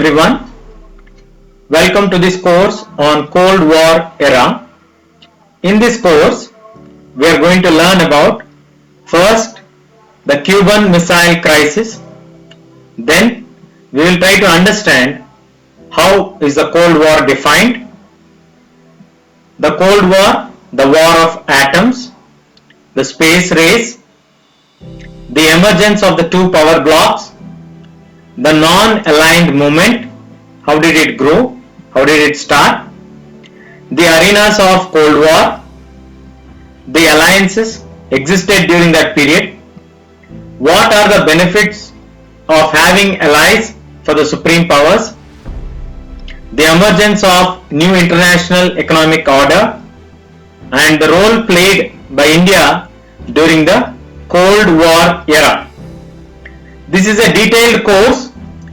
everyone, welcome to this course on Cold War era. In this course, we are going to learn about first the Cuban Missile Crisis, then we will try to understand how is the Cold War defined, the Cold War, the war of atoms, the space race, the emergence of the two power blocs, the non-aligned movement, how did it grow, how did it start, the arenas of Cold War, the alliances existed during that period, what are the benefits of having allies for the supreme powers, the emergence of new international economic order, and the role played by India during the Cold War era. This is a detailed course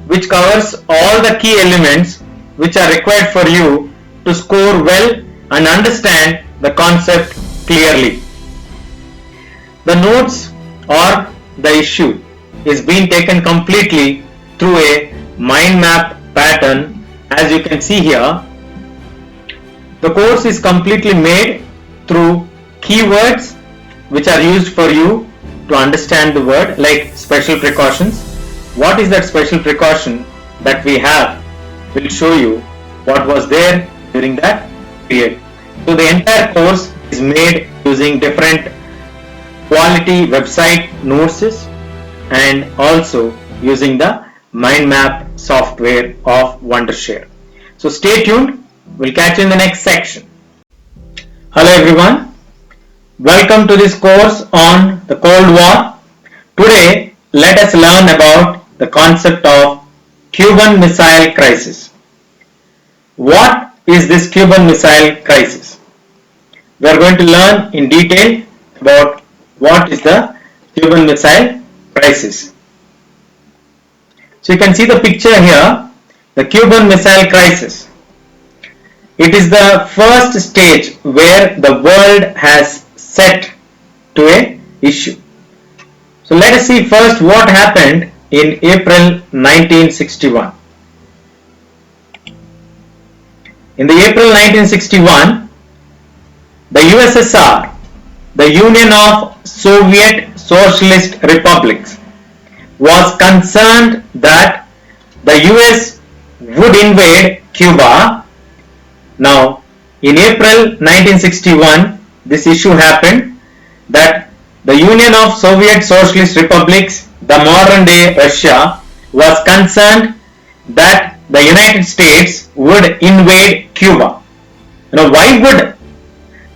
which covers all the key elements which are required for you to score well and understand the concept clearly. The notes or the issue is being taken completely through a mind map pattern, as you can see here. The course is completely made through keywords which are used for you to understand the word, like special precautions. What is that special precaution that we have? We'll show you what was there during that period. So the entire course is made using different quality website notes and also using the mind map software of Wondershare. So stay tuned. We'll catch you in the next section. Hello everyone. Welcome to this course on the Cold War. Today, let us learn about the concept of Cuban Missile Crisis. What is this Cuban Missile Crisis? We are going to learn in detail about what is the Cuban Missile Crisis. So you can see the picture here, the Cuban Missile Crisis. It is the first stage where the world has set to a issue. So let us see first what happened in April 1961. In the April 1961, the USSR, the Union of Soviet Socialist Republics, was concerned that the US would invade Cuba. Now, in April 1961, this issue happened that the Union of Soviet Socialist Republics, the modern day Russia, was concerned that the United States would invade Cuba. Now, why would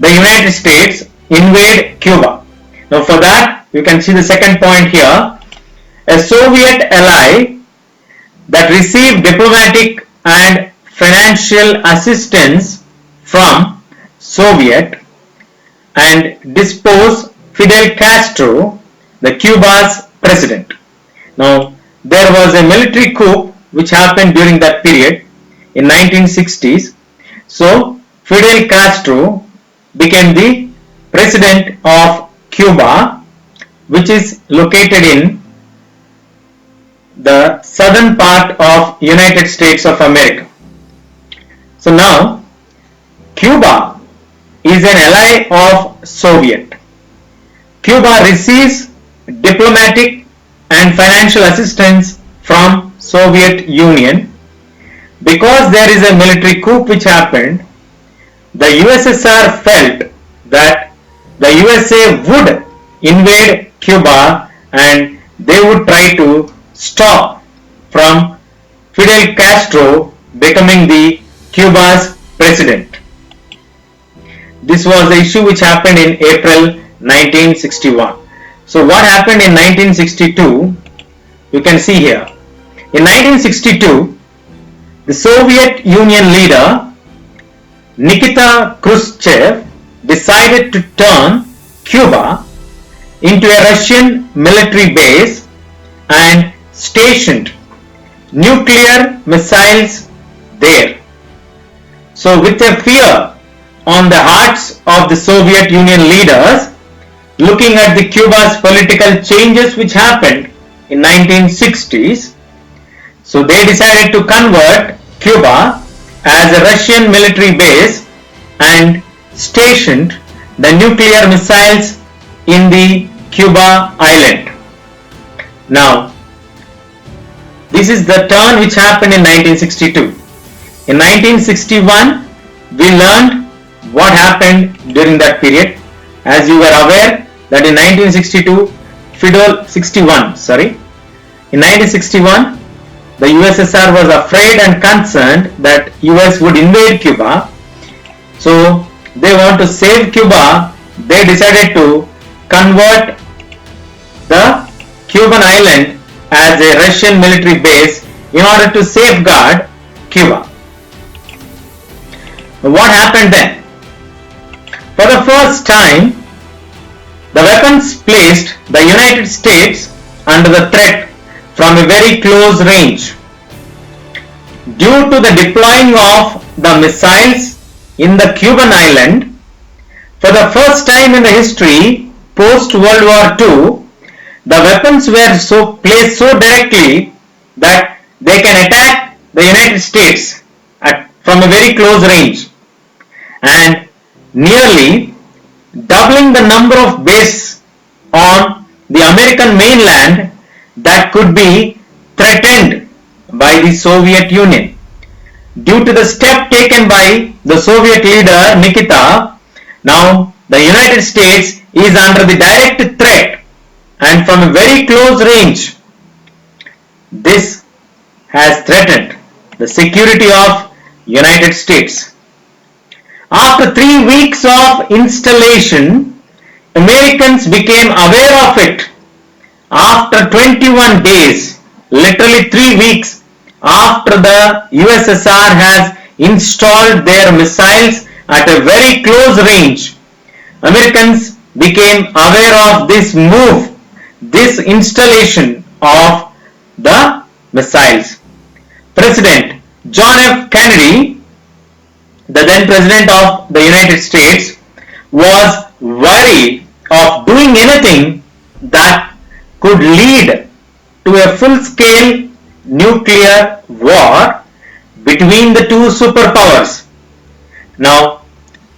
the United States invade Cuba? Now, for that, you can see the second point here. A Soviet ally that received diplomatic and financial assistance from Soviet and deposed Fidel Castro, the Cuba's president. Now, there was a military coup which happened during that period in 1960s. So, Fidel Castro became the president of Cuba, which is located in the southern part of United States of America. So now, Cuba is an ally of Soviet. Cuba receives diplomatic and financial assistance from Soviet Union. Because there is a military coup which happened, the USSR felt that the USA would invade Cuba and they would try to stop from Fidel Castro becoming the Cuba's president. This was the issue which happened in April 1961. So what happened in 1962? You can see here. In 1962, the Soviet Union leader Nikita Khrushchev decided to turn Cuba into a Russian military base and stationed nuclear missiles there. So with a fear on the hearts of the Soviet Union leaders, looking at the Cuba's political changes which happened in 1960s, So they decided to convert Cuba as a Russian military base and stationed the nuclear missiles in the Cuba island. Now, this is the turn which happened in 1962. In 1961, we learned what happened during that period. As you were aware that in 1961, in 1961, the USSR was afraid and concerned that US would invade Cuba. So they want to save Cuba. They decided to convert the Cuban island as a Russian military base in order to safeguard Cuba. What happened then? For the first time, the weapons placed the United States under the threat from a very close range. Due to the deploying of the missiles in the Cuban island, for the first time in the history post World War II, the weapons were placed so directly that they can attack the United States from a very close range, and nearly doubling the number of bases on the American mainland that could be threatened by the Soviet Union. Due to the step taken by the Soviet leader Nikita, now the United States is under the direct threat, and from a very close range, this has threatened the security of United States. After 3 weeks of installation, Americans became aware of it. After 21 days, literally 3 weeks after the USSR has installed their missiles at a very close range, Americans became aware of this move, this installation of the missiles. President John F. Kennedy, the then President of the United States, was worried of doing anything that could lead to a full-scale nuclear war between the two superpowers. Now,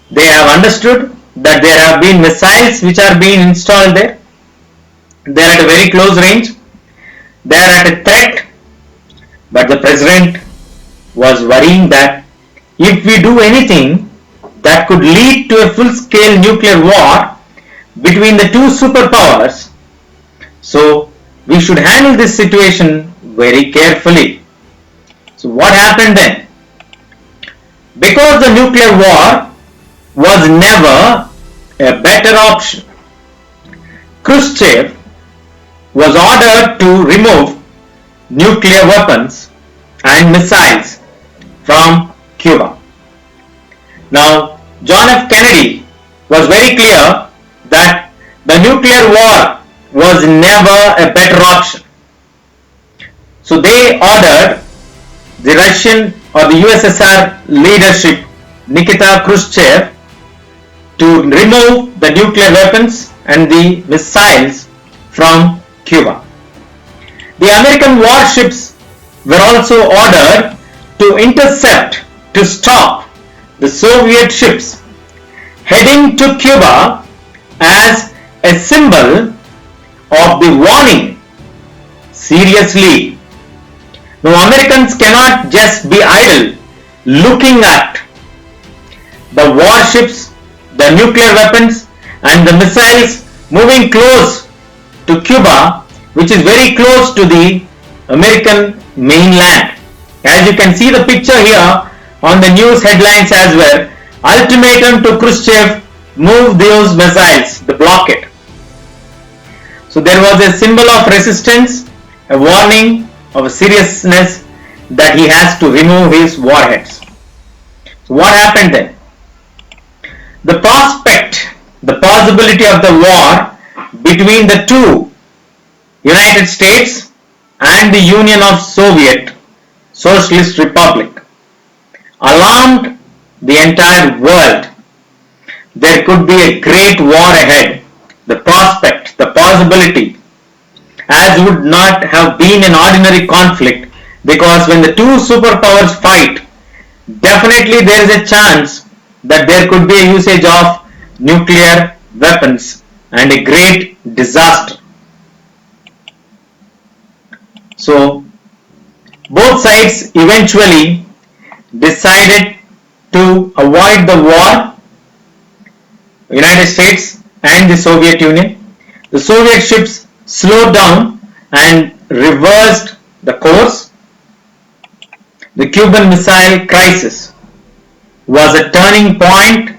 they have understood that there have been missiles which are being installed there. They are at a very close range. They are at a threat. But the President was worrying that if we do anything that could lead to a full-scale nuclear war between the two superpowers, so we should handle this situation very carefully. So what happened then? Because the nuclear war was never a better option, Khrushchev was ordered to remove nuclear weapons and missiles from Cuba. Now, John F. Kennedy was very clear that the nuclear war was never a better option. So they ordered the Russian or the USSR leadership, Nikita Khrushchev, to remove the nuclear weapons and the missiles from Cuba. The American warships were also ordered to intercept, to stop the Soviet ships heading to Cuba as a symbol of the warning. Seriously, now Americans cannot just be idle looking at the warships, the nuclear weapons and the missiles moving close to Cuba, which is very close to the American mainland. As you can see the picture here on the news headlines as well, ultimatum to Khrushchev, move those missiles, the blockade. So there was a symbol of resistance, a warning of a seriousness that he has to remove his warheads. So what happened then? The prospect, the possibility of the war between the two, United States and the Union of Soviet Socialist Republic, alarmed the entire world. There could be a great war ahead. The prospect, the possibility, as would not have been an ordinary conflict, because when the two superpowers fight, definitely there is a chance that there could be a usage of nuclear weapons and a great disaster. So both sides eventually decided to avoid the war, United States and the Soviet Union. The Soviet ships slowed down and reversed the course. The Cuban Missile Crisis was a turning point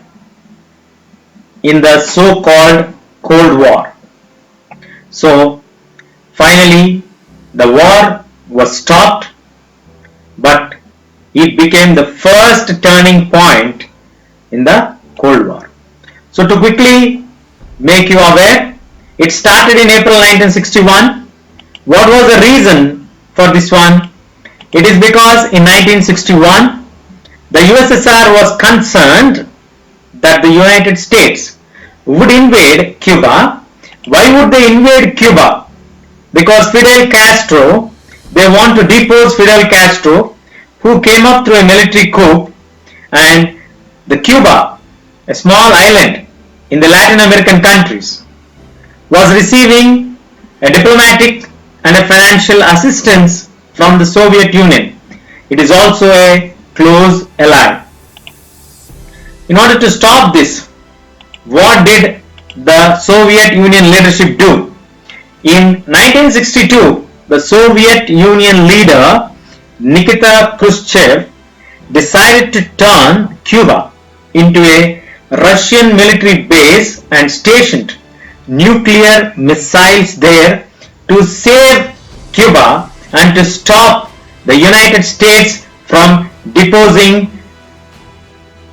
in the so-called Cold War. So finally the war was stopped, but it became the first turning point in the Cold War. So to quickly make you aware, it started in April 1961. What was the reason for this one? It is because in 1961 the USSR was concerned that the United States would invade Cuba. Why would they invade Cuba? Because Fidel Castro, they want to depose Fidel Castro, who came up through a military coup, and the Cuba, a small island in the Latin American countries, was receiving a diplomatic and a financial assistance from the Soviet Union. It is also a close ally. In order to stop this, what did the Soviet Union leadership do? In 1962, the Soviet Union leader Nikita Khrushchev decided to turn Cuba into a Russian military base and stationed nuclear missiles there to save Cuba and to stop the United States from deposing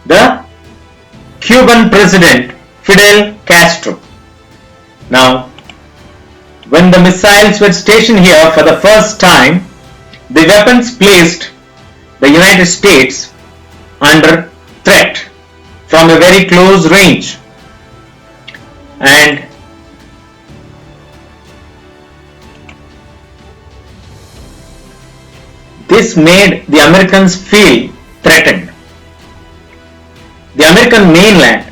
the Cuban president Fidel Castro. Now, when the missiles were stationed here for the first time, the weapons placed the United States under threat from a very close range, and this made the Americans feel threatened. The American mainland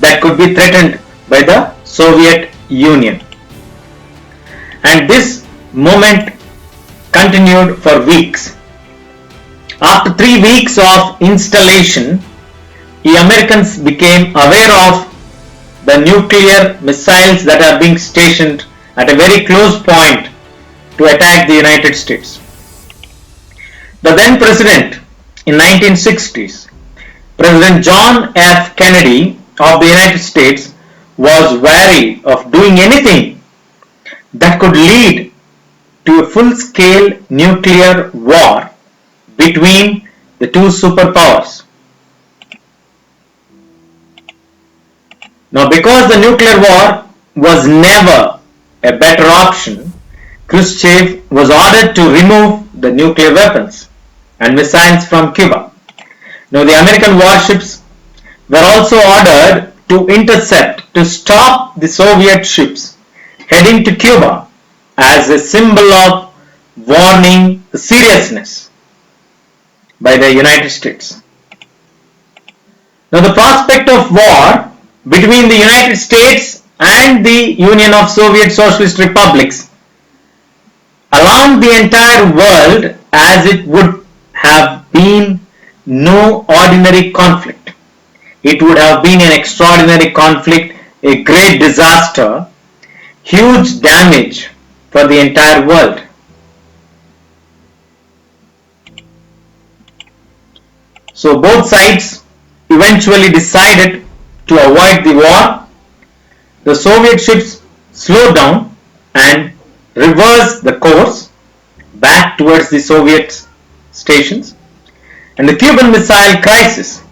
that could be threatened by the Soviet Union. And this moment continued for weeks. After 3 weeks of installation, the Americans became aware of the nuclear missiles that are being stationed at a very close point to attack the United States. The then president in 1960s, President John F. Kennedy of the United States, was wary of doing anything that could lead to a full-scale nuclear war between the two superpowers. Now, because the nuclear war was never a better option, Khrushchev was ordered to remove the nuclear weapons and missiles from Cuba. Now, the American warships were also ordered to intercept, to stop the Soviet ships heading to Cuba as a symbol of warning the seriousness by the United States. Now, the prospect of war between the United States and the Union of Soviet Socialist Republics alarmed the entire world, as it would have been no ordinary conflict. It would have been an extraordinary conflict, a great disaster, huge damage for the entire world. So both sides eventually decided to avoid the war. The Soviet ships slowed down and reversed the course back towards the Soviet stations, and the Cuban Missile Crisis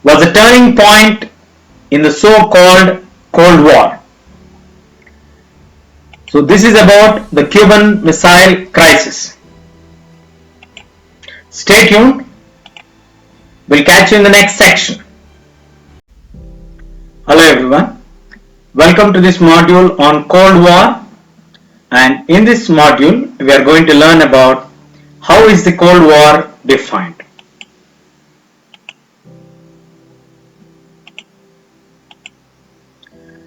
was a turning point in the so-called Cold War. So this is about the Cuban Missile Crisis. Stay tuned. We'll catch you in the next section. Hello everyone. Welcome to this module on Cold War, and in this module we are going to learn about how is the Cold War defined?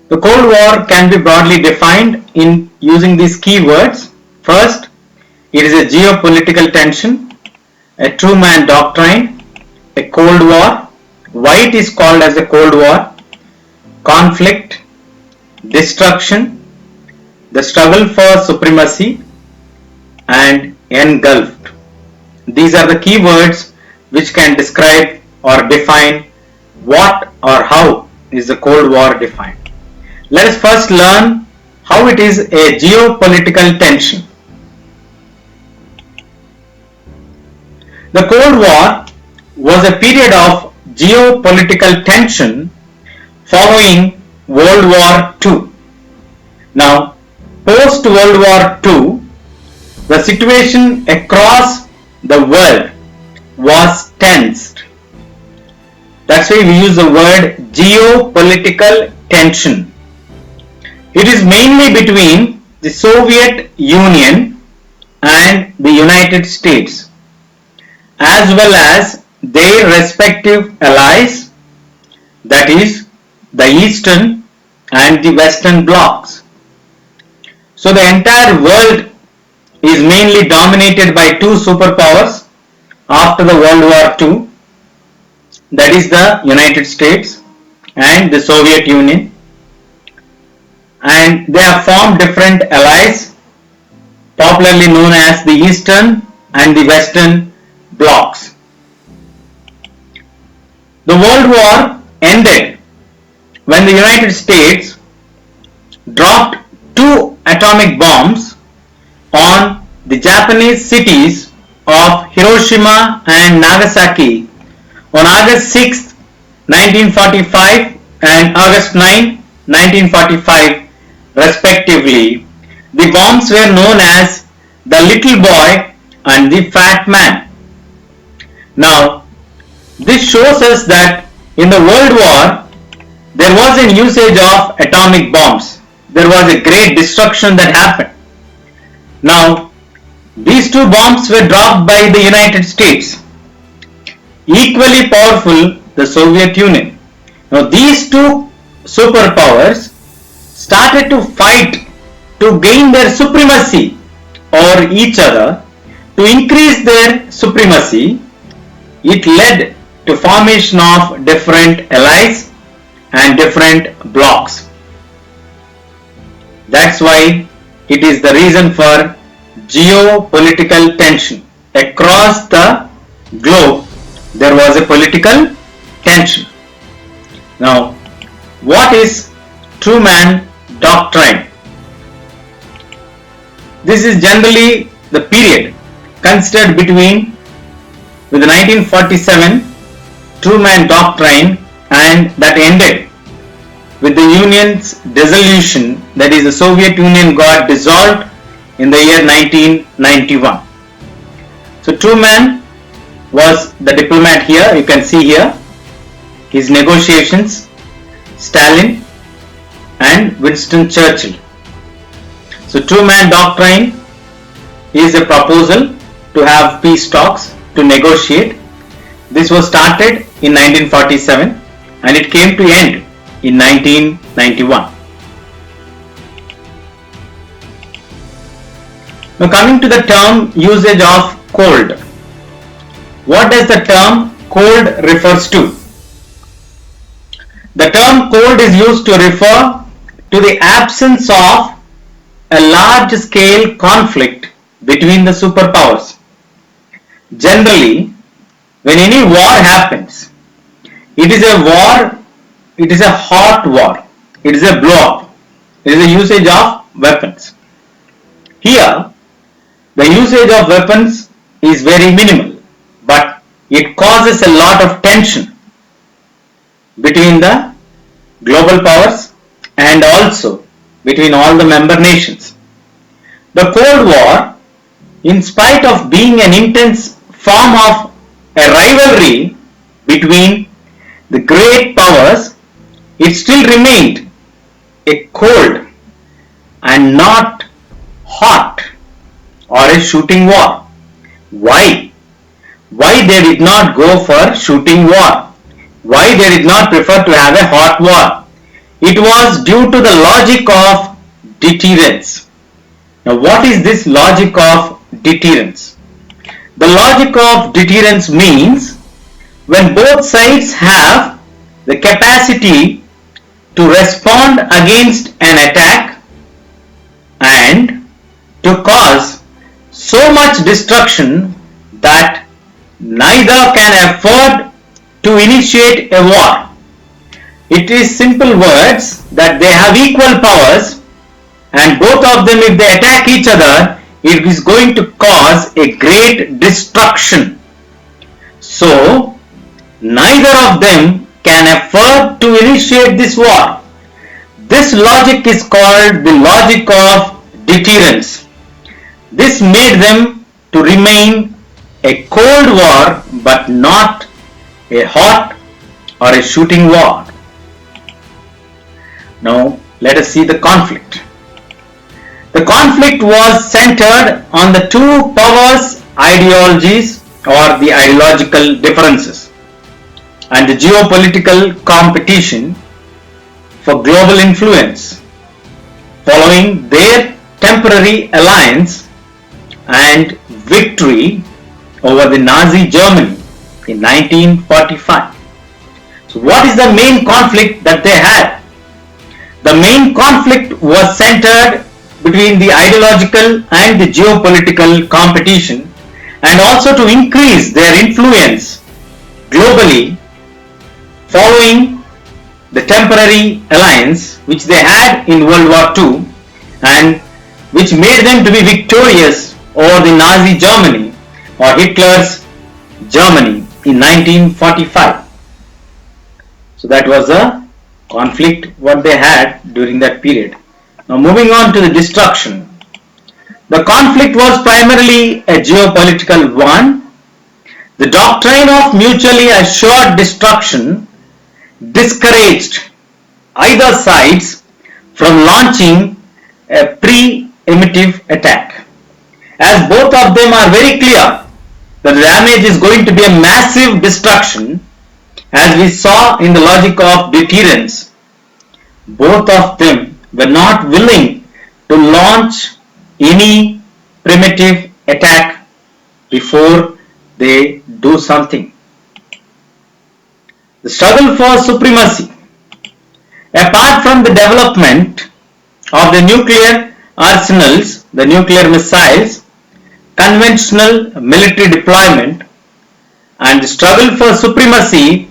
The Cold War can be broadly defined in using these keywords. First, it is a geopolitical tension, a Truman doctrine, a Cold War. Why it is called as a Cold War? Conflict, destruction, the struggle for supremacy, and engulfed. These are the keywords which can describe or define what or how is the Cold War defined. Let us first learn how it is a geopolitical tension. The Cold War was a period of geopolitical tension following World War II. Now, post World War II, the situation across the world was tensed. That's why we use the word geopolitical tension. It is mainly between the Soviet Union and the United States, as well as their respective allies, that is, the Eastern and the Western blocs. So the entire world is mainly dominated by two superpowers after the World War II, that is the United States and the Soviet Union, and they have formed different allies popularly known as the Eastern and the Western blocs. The World War ended when the United States dropped two atomic bombs on the Japanese cities of Hiroshima and Nagasaki on August 6, 1945 and August 9, 1945 respectively. The bombs were known as the Little Boy and the Fat Man. Now, this shows us that in the World War there was a usage of atomic bombs. There was a great destruction that happened. Now, these two bombs were dropped by the United States. Equally powerful, the Soviet Union. Now, these two superpowers started to fight to gain their supremacy over each other. To increase their supremacy, it led to formation of different allies and different blocs. That's why it is the reason for geopolitical tension. Across the globe, there was a political tension. Now, what is Truman doctrine? This is generally the period considered between with the 1947 Truman doctrine and that ended with the Union's dissolution, that is the Soviet Union got dissolved in the year 1991. So Truman was the diplomat here, you can see here his negotiations, Stalin and Winston Churchill. So Truman doctrine is a proposal to have peace talks, to negotiate. This was started in 1947 and it came to end in 1991. Now coming to the term usage of cold. What does the term cold refers to? The term cold is used to refer to the absence of a large scale conflict between the superpowers. Generally, when any war happens, it is a war, it is a hot war, it is a blow up, it is a usage of weapons. Here, the usage of weapons is very minimal, but it causes a lot of tension between the global powers and also between all the member nations. The Cold War, in spite of being an intense form of a rivalry between the great powers, it still remained a cold and not hot or a shooting war. Why? Why they did not go for shooting war? Why they did not prefer to have a hot war? It was due to the logic of deterrence. Now what is this logic of deterrence? The logic of deterrence means when both sides have the capacity to respond against an attack and to cause so much destruction that neither can afford to initiate a war. It is simple words that they have equal powers, and both of them, if they attack each other, it is going to cause a great destruction. So neither of them can afford to initiate this war. This logic is called the logic of deterrence. This made them to remain a cold war but not a hot or a shooting war. Now let us see the conflict. The conflict was centered on the two powers' ideologies or the ideological differences and the geopolitical competition for global influence following their temporary alliance and victory over the Nazi Germany in 1945. So what is the main conflict that they had? The main conflict was centered between the ideological and the geopolitical competition, and also to increase their influence globally following the temporary alliance which they had in World War II and which made them to be victorious over the Nazi Germany or Hitler's Germany in 1945. So that was the conflict what they had during that period. Now moving on to the destruction. The conflict was primarily a geopolitical one. The doctrine of mutually assured destruction discouraged either sides from launching a pre-emptive attack, as both of them are very clear that the damage is going to be a massive destruction. As we saw in the logic of deterrence, both of them were not willing to launch any primitive attack before they do something. The struggle for supremacy. Apart from the development of the nuclear arsenals, the nuclear missiles, conventional military deployment, and the struggle for supremacy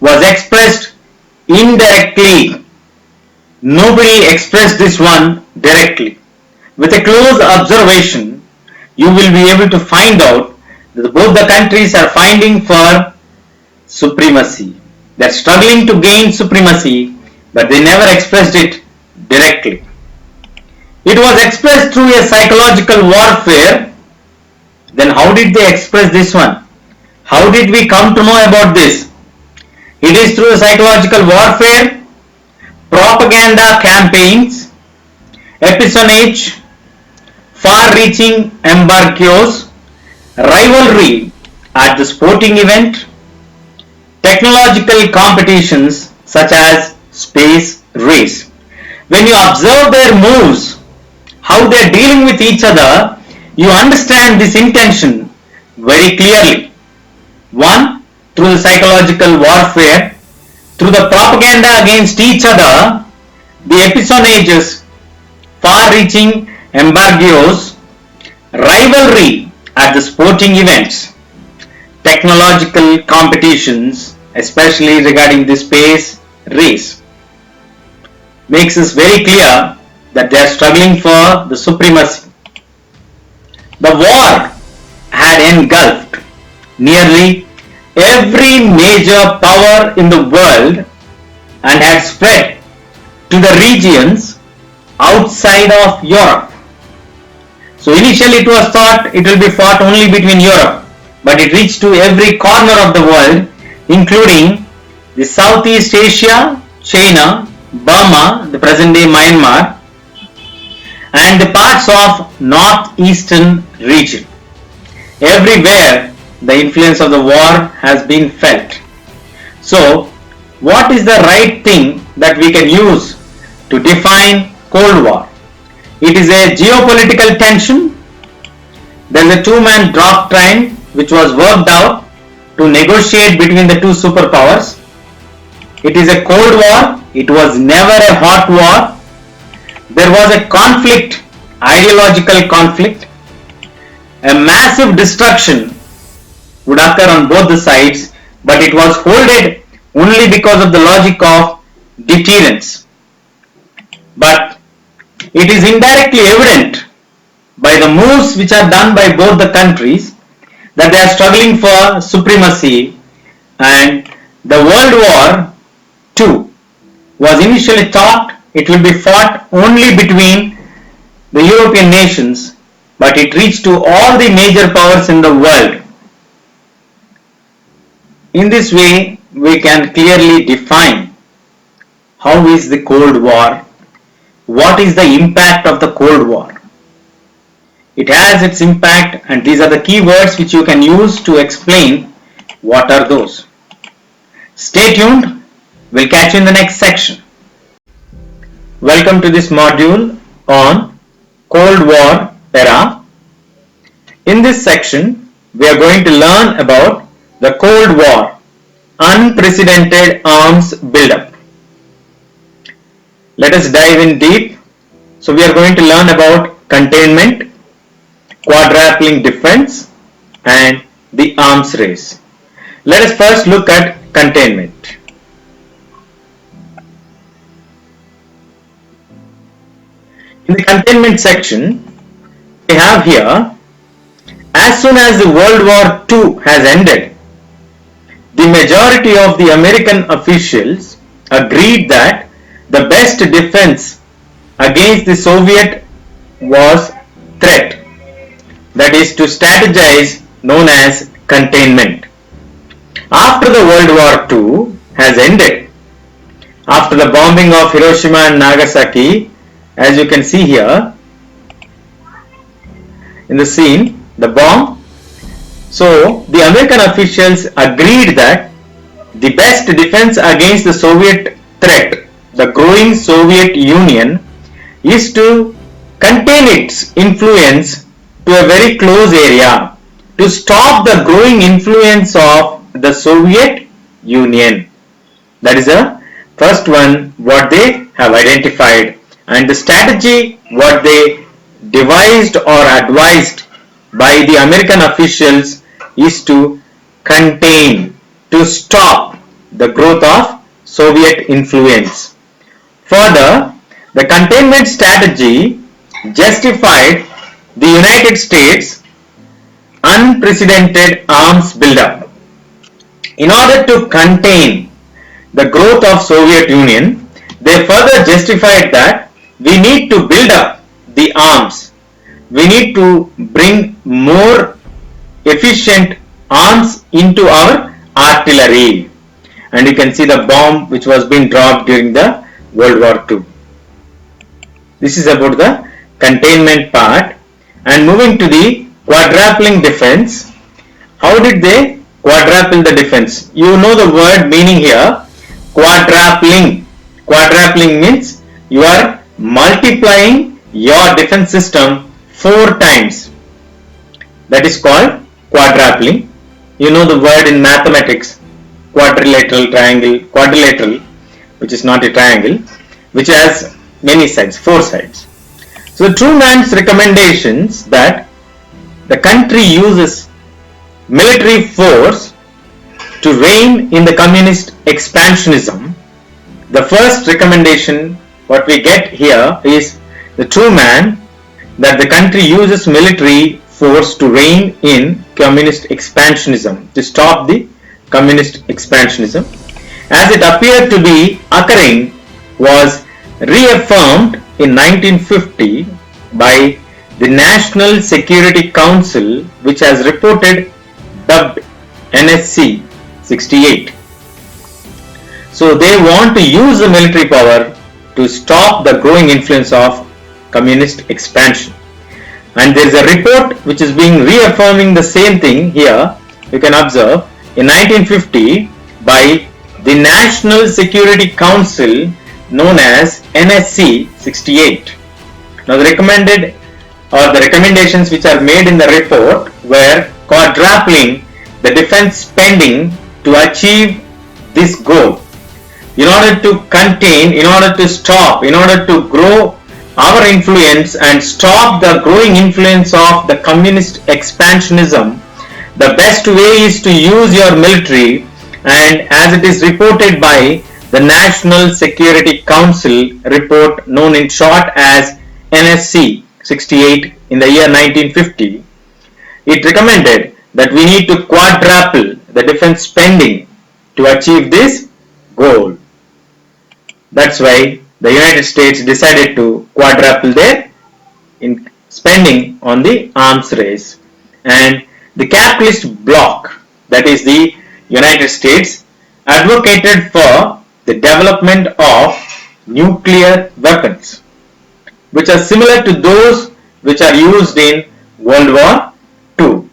was expressed indirectly. Nobody expressed this one directly. With a close observation, you will be able to find out that both the countries are fighting for supremacy. They are struggling to gain supremacy, but they never expressed it directly. It was expressed through a psychological warfare. Then how did they express this one? How did we come to know about this? It is through psychological warfare, propaganda campaigns, espionage, far-reaching embargoes, rivalry at the sporting event, technological competitions such as space race. When you observe their moves, how they are dealing with each other, you understand this intention very clearly. One, through the psychological warfare, through the propaganda against each other, the espionages, far-reaching embargoes, rivalry at the sporting events, technological competitions, especially regarding the space race, makes us very clear that they are struggling for the supremacy. The war had engulfed nearly every major power in the world and had spread to the regions outside of Europe. So initially it was thought it will be fought only between Europe, but it reached to every corner of the world, including the Southeast Asia, China, Burma, the present day Myanmar, and the parts of northeastern region. everywhere the influence of the war has been felt. So, what is the right thing that we can use to define Cold War? It is a geopolitical tension. There is a two-man doctrine which was worked out to negotiate between the two superpowers. It is a Cold War. It was never a hot war. There was a conflict, ideological conflict. A massive destruction would occur on both the sides, but it was holded only because of the logic of deterrence. But it is indirectly evident by the moves which are done by both the countries that they are struggling for supremacy, and the World War II was initially thought it will be fought only between the European nations, but it reached to all the major powers in the world. In this way, we can clearly define how is the Cold War, what is the impact of the Cold War. It has its impact, and these are the key words which you can use to explain what are those. Stay tuned, we'll catch you in the next section. Welcome to this module on Cold War era. In this section, we are going to learn about the Cold War, unprecedented arms buildup. Let us dive in deep. So we are going to learn about containment, quadrupling defense, and the arms race. Let us first look at containment. In the containment section, we have here, as soon as the World War II has ended, the majority of the American officials agreed that the best defense against the Soviet was threat, that is to strategize, known as containment. After the World War II has ended, after the bombing of Hiroshima and Nagasaki, as you can see here in the scene, the bomb. So the American officials agreed that the best defense against the Soviet threat, the growing Soviet Union, is to contain its influence to a very close area, to stop the growing influence of the Soviet Union. That is the first one what they have identified, and the strategy what they devised or advised by the American officials is to contain, to stop the growth of Soviet influence. Further, the containment strategy justified the United States unprecedented arms buildup. In order to contain the growth of Soviet Union, they further justified that we need to build up the arms. We need to bring more efficient arms into our artillery. And you can see the bomb which was being dropped during the World War II. This is about the containment part. And moving to the quadrupling defense. How did they quadruple the defense? You know the word meaning here. Quadrupling. Quadrupling means you are multiplying your defense system 4 times. That is called quadrupling. You know the word in mathematics, quadrilateral, triangle, quadrilateral, which is not a triangle, which has many sides, 4 sides. So Truman's recommendations that the country uses military force to rein in the communist expansionism. The first recommendation what we get here is the Truman that the country uses military force to rein in communist expansionism, to stop the communist expansionism, as it appeared to be occurring, was reaffirmed in 1950 by the National Security Council, which has reported dubbed NSC 68. So they want to use the military power to stop the growing influence of communist expansion. And there is a report which is being reaffirming the same thing here. You can observe in 1950 by the National Security Council known as NSC 68. Now the recommendations which are made in the report were quadrupling the defense spending to achieve this goal. In order to contain, in order to stop, in order to grow our influence and stop the growing influence of the communist expansionism, the best way is to use your military, and as it is reported by the National Security Council report known in short as NSC 68 in the year 1950, it recommended that we need to quadruple the defense spending to achieve this goal. That's why the United States decided to quadruple their spending on the arms race. And the capitalist bloc, that is the United States, advocated for the development of nuclear weapons, which are similar to those which are used in World War II.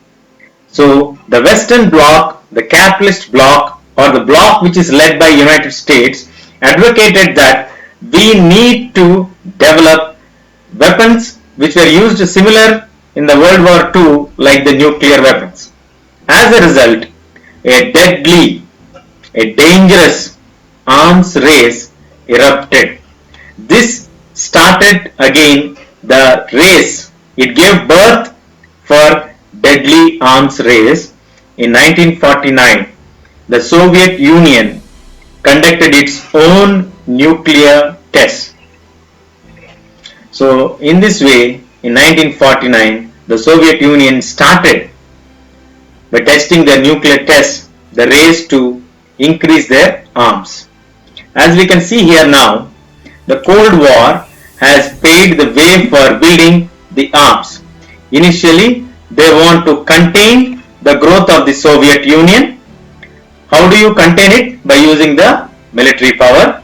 So the Western bloc, the capitalist bloc, or the bloc which is led by United States, advocated that we need to develop weapons which were used similar in the World War II like the nuclear weapons. As a result, a deadly, a dangerous arms race erupted. This started again the race. It gave birth for deadly arms race. In 1949, the Soviet Union conducted its own nuclear tests. So in this way, in 1949, the Soviet Union started by testing their nuclear tests, the race to increase their arms. As we can see here now, the Cold War has paved the way for building the arms. Initially, they want to contain the growth of the Soviet Union. How do you contain it? By using the military power.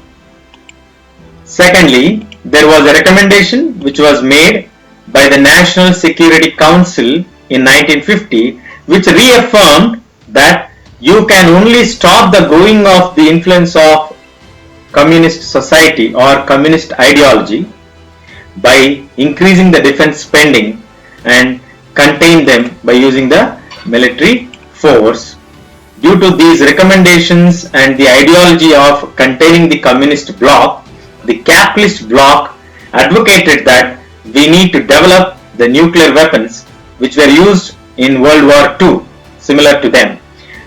Secondly, there was a recommendation which was made by the National Security Council in 1950, which reaffirmed that you can only stop the growing of the influence of communist society or communist ideology by increasing the defense spending and contain them by using the military force. Due to these recommendations and the ideology of containing the communist bloc, the capitalist bloc advocated that we need to develop the nuclear weapons which were used in World War II, similar to them.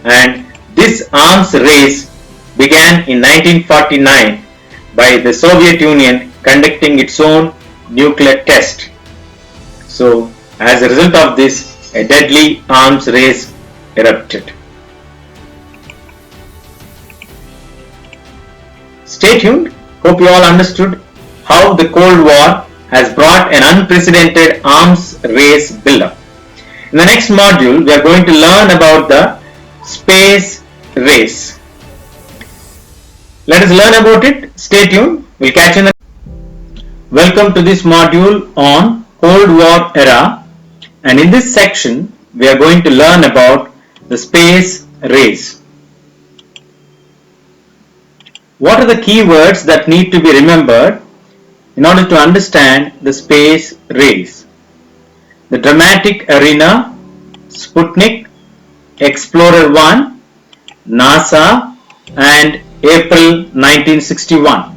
And this arms race began in 1949 by the Soviet Union conducting its own nuclear test. So, as a result of this, a deadly arms race erupted. Stay tuned. Hope you all understood how the Cold War has brought an unprecedented arms race build-up. In the next module, we are going to learn about the space race. Let us learn about it. Stay tuned. We'll catch you in the Welcome to this module on Cold War era, and in this section we are going to learn about the space race. What are the key words that need to be remembered in order to understand the space race? The dramatic arena, Sputnik, Explorer 1, NASA, and April 1961.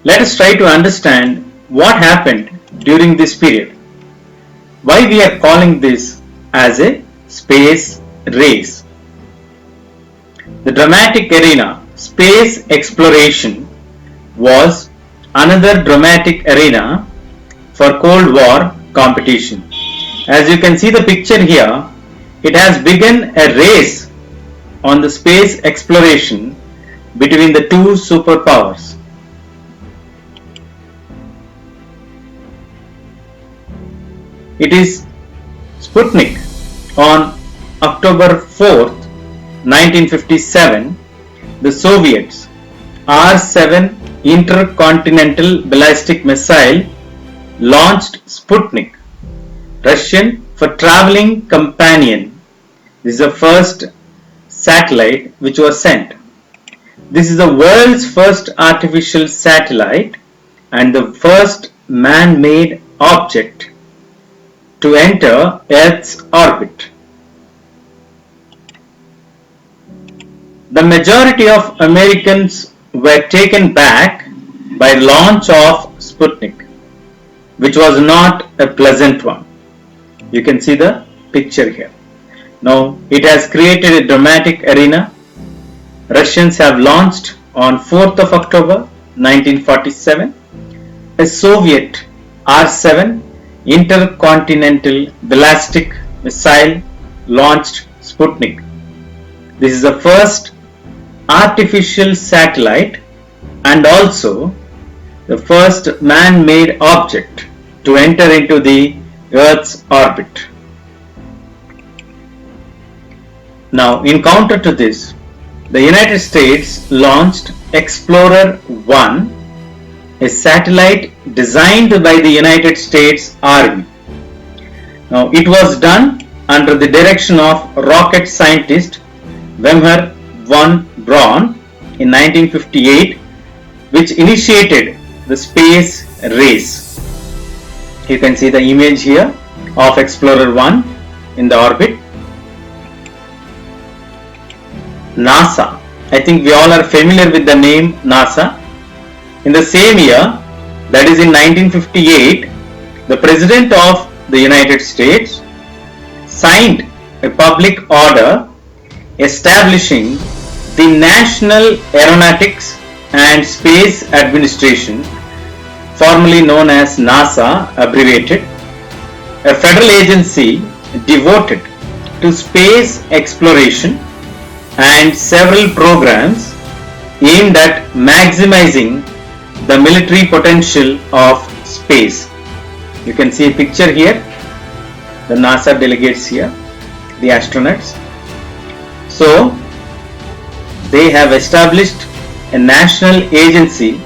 Let us try to understand what happened during this period. Why we are calling this as a space race. The dramatic arena, space exploration, was another dramatic arena for Cold War competition. As you can see the picture here, it has begun a race on the space exploration between the two superpowers. It is Sputnik on October 4th, 1957, the Soviets R-7 intercontinental ballistic missile launched Sputnik, Russian for traveling companion. This is the first satellite which was sent. This is the world's first artificial satellite and the first man-made object to enter Earth's orbit. The majority of Americans were taken back by launch of Sputnik, which was not a pleasant one. You can see the picture here. Now it has created a dramatic arena. Russians have launched on 4th of October 1947 a Soviet R-7 intercontinental ballistic missile launched Sputnik. This is the first artificial satellite and also the first man-made object to enter into the Earth's orbit. Now, in counter to this, the United States launched Explorer-1, a satellite designed by the United States Army. Now, it was done under the direction of rocket scientist Wernher von Braun in 1958, which initiated the space race. You can see the image here of Explorer-1 in the orbit. NASA. I think we all are familiar with the name NASA. In the same year, that is in 1958, the President of the United States signed a public order establishing the National Aeronautics and Space Administration, formerly known as NASA, abbreviated, a federal agency devoted to space exploration and several programs aimed at maximizing the military potential of space. You can see a picture here, the NASA delegates here, the astronauts. So they have established a national agency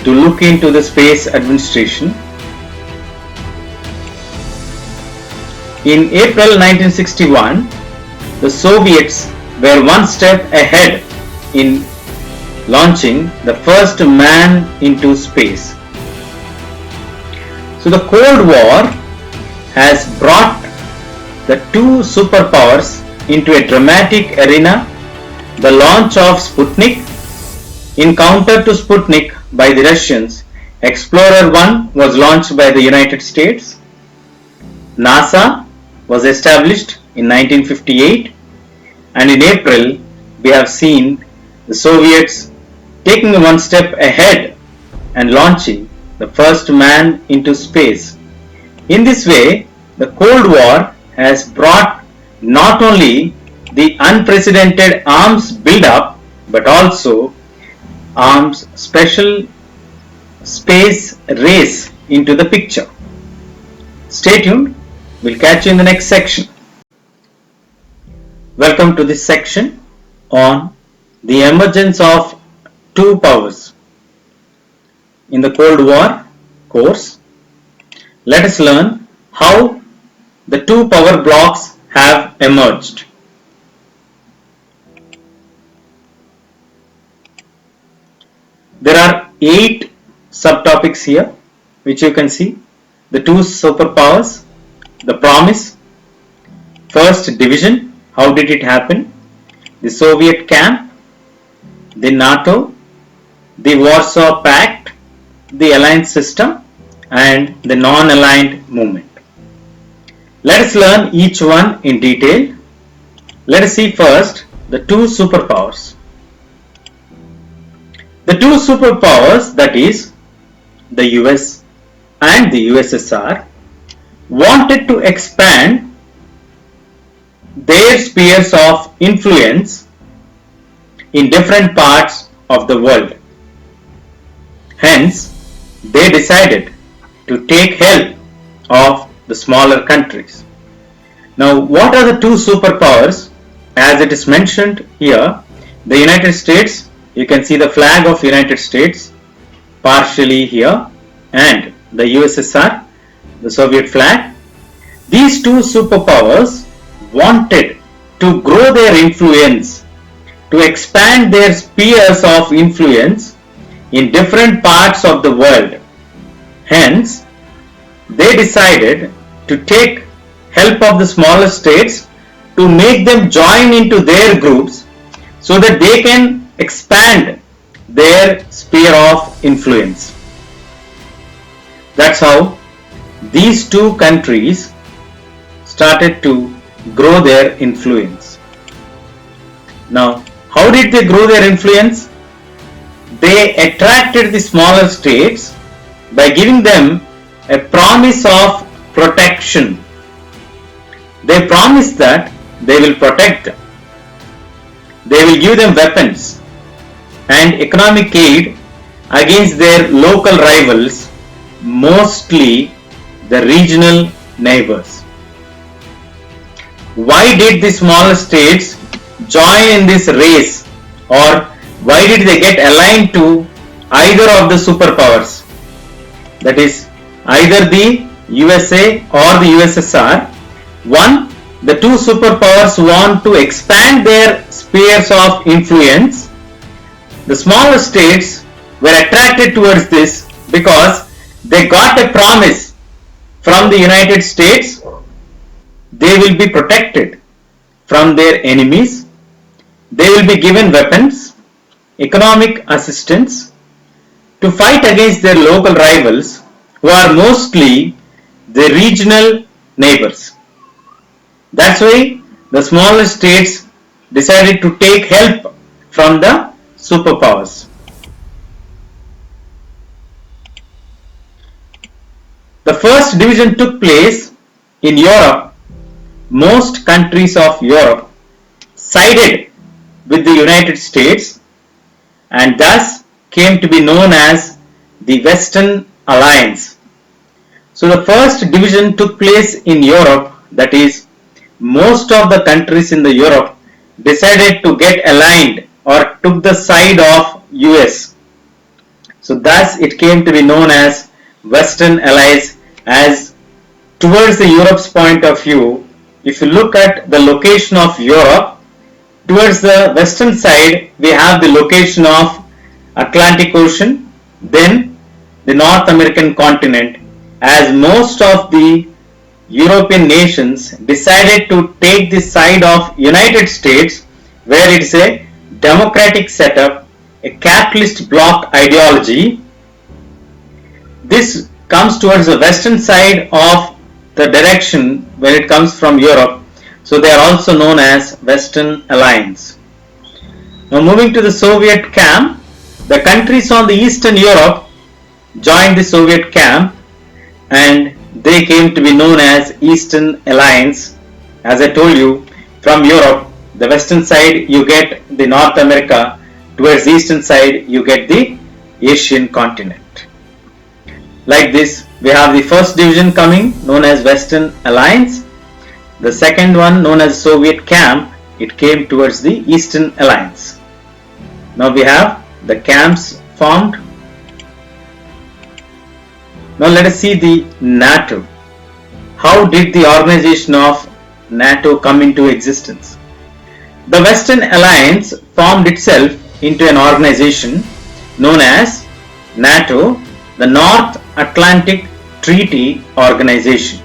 to look into the space administration. In April 1961, the Soviets were one step ahead in launching the first man into space. So the Cold War has brought the two superpowers into a dramatic arena. The launch of Sputnik, in counter to Sputnik by the Russians, Explorer-1 was launched by the United States. NASA was established in 1958, and in April we have seen the Soviets taking one step ahead and launching the first man into space. In this way, the Cold War has brought not only the unprecedented arms build-up but also arms special space race into the picture. Stay tuned, we'll catch you in the next section. Welcome to this section on the emergence of two powers. In the Cold War course, let us learn how the two power blocs have emerged. There are 8 subtopics here which you can see. The two superpowers, the promise, first division, how did it happen, the Soviet camp, the NATO, the Warsaw Pact, the alliance system, and the non-aligned movement. Let us learn each one in detail. Let us see first the two superpowers. The two superpowers, that is the US and the USSR, wanted to expand their spheres of influence in different parts of the world. Hence, they decided to take help of the smaller countries. Now, what are the two superpowers? As it is mentioned here, the United States, you can see the flag of United States partially here, and the USSR, the Soviet flag. These two superpowers wanted to grow their influence, to expand their spheres of influence in different parts of the world. Hence, they decided to take help of the smaller states to make them join into their groups so that they can expand their sphere of influence. That's how these two countries started to grow their influence. Now, how did they grow their influence? They attracted the smaller states by giving them a promise of protection. They promised that they will protect them. They will give them weapons and economic aid against their local rivals, mostly the regional neighbors. Why did the smaller states join in this race, or why did they get aligned to either of the superpowers? That is, either the USA or the USSR. One, the two superpowers want to expand their spheres of influence. The smaller states were attracted towards this because they got a promise from the United States. They will be protected from their enemies. They will be given weapons, economic assistance to fight against their local rivals, who are mostly the regional neighbors. That's why the smaller states decided to take help from the superpowers. The first division took place in Europe. Most countries of Europe sided with the United States and thus came to be known as the Western Alliance. So the first division took place in Europe, that is, most of the countries in the Europe decided to get aligned or took the side of US. So thus it came to be known as Western Allies. As towards the Europe's point of view, if you look at the location of Europe, towards the western side we have the location of Atlantic Ocean, then the North American continent, as most of the European nations decided to take the side of United States, where it is a democratic setup, a capitalist bloc ideology. This comes towards the western side of the direction when it comes from Europe. So they are also known as Western Alliance. Now moving to the Soviet camp, the countries on the Eastern Europe joined the Soviet camp and they came to be known as Eastern Alliance. As I told you, from Europe, the western side you get the North America, towards the eastern side you get the Asian continent. Like this, we have the first division coming, known as Western Alliance. The second one, known as Soviet camp, it came towards the Eastern Alliance. Now we have the camps formed. Now let us see the NATO. How did the organization of NATO come into existence? The Western Alliance formed itself into an organization known as NATO, the North Atlantic Treaty Organization.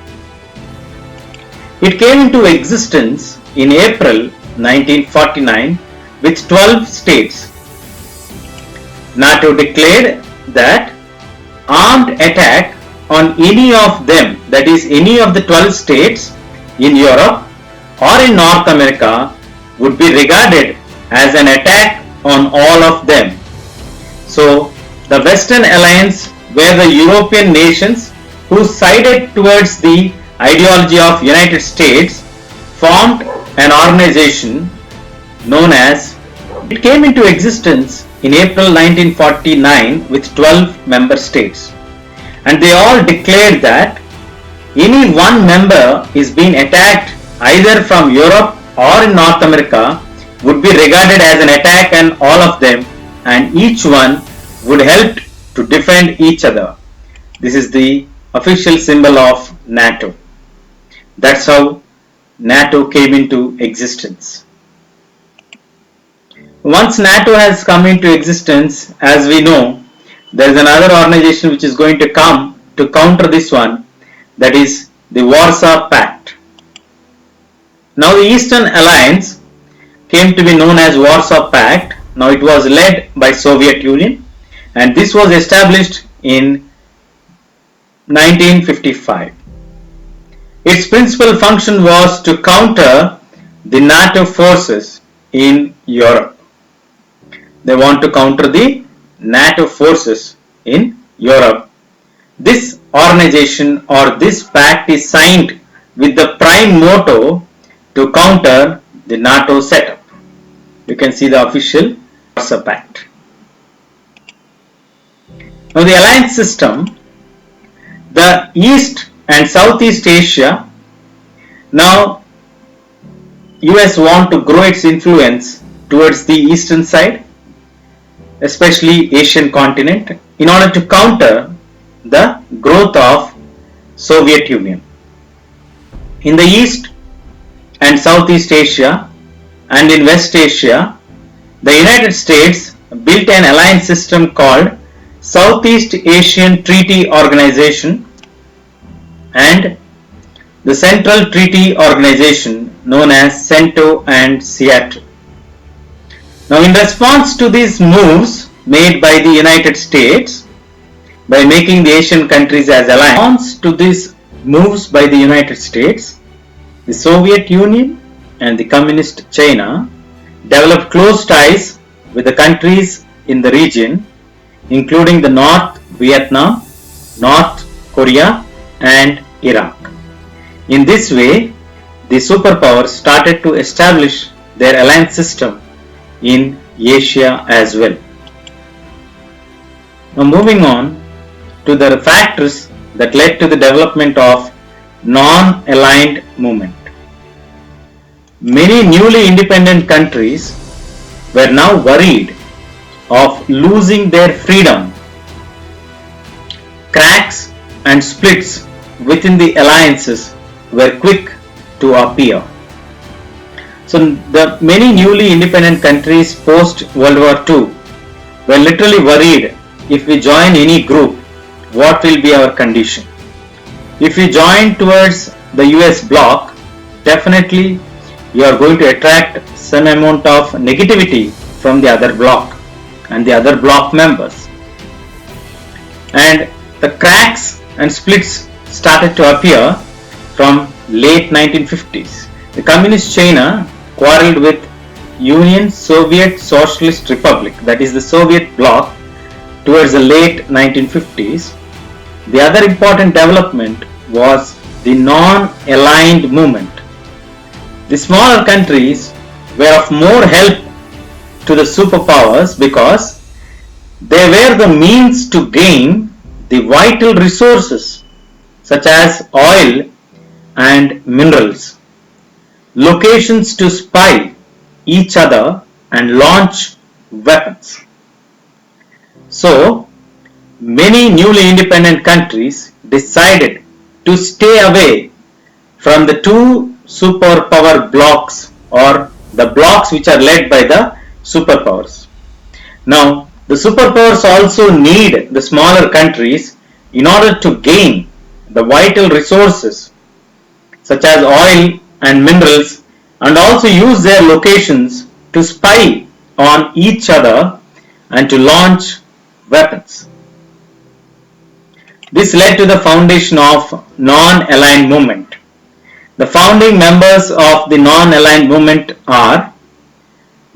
It came into existence in April 1949 with 12 states. NATO declared that armed attack on any of them, that is any of the 12 states in Europe or in North America, would be regarded as an attack on all of them. So the Western Alliance were the European nations who sided towards the ideology of United States, formed an organization known as, it came into existence in April 1949 with 12 member states, and they all declared that any one member is being attacked either from Europe or in North America would be regarded as an attack on all of them, and each one would help to defend each other. This is the official symbol of NATO. That's how NATO came into existence. Once NATO has come into existence, as we know, there is another organization which is going to come to counter this one, that is the Warsaw Pact. Now the Eastern Alliance came to be known as Warsaw Pact. Now it was led by Soviet Union, and this was established in 1955. Its principal function was to counter the NATO forces in Europe. They want to counter the NATO forces in Europe. This organization or this pact is signed with the prime motto to counter the NATO setup. You can see the official Warsaw Pact. Now the alliance system, the East and Southeast Asia, now US want to grow its influence towards the eastern side, especially Asian continent, in order to counter the growth of Soviet Union. In the East and Southeast Asia and in West Asia, the United States built an alliance system called Southeast Asian Treaty Organization and the Central Treaty Organization known as CENTO and Seattle. Now in response to these moves made by the United States by making the Asian countries as allies, in response to these moves by the United States, the Soviet Union and the Communist China developed close ties with the countries in the region, including the North Vietnam, North Korea and Iraq. In this way, the superpowers started to establish their alliance system in Asia as well. Now moving on to the factors that led to the development of non-aligned movement. Many newly independent countries were now worried of losing their freedom. Cracks and splits within the alliances were quick to appear. So the many newly independent countries post World War II were literally worried, if we join any group, what will be our condition? If we join towards the US bloc, definitely you are going to attract some amount of negativity from the other bloc and the other bloc members. And the cracks and splits started to appear from late 1950s. The Communist China quarreled with Union Soviet Socialist Republic, that is the Soviet bloc, towards the late 1950s. The other important development was the non-aligned movement. The smaller countries were of more help to the superpowers because they were the means to gain the vital resources such as oil and minerals, locations to spy each other and launch weapons. So, many newly independent countries decided to stay away from the two superpower blocs or the blocs which are led by the superpowers. Now, the superpowers also need the smaller countries in order to gain the vital resources such as oil and minerals, and also use their locations to spy on each other and to launch weapons. This led to the foundation of non-aligned movement. The founding members of the non-aligned movement are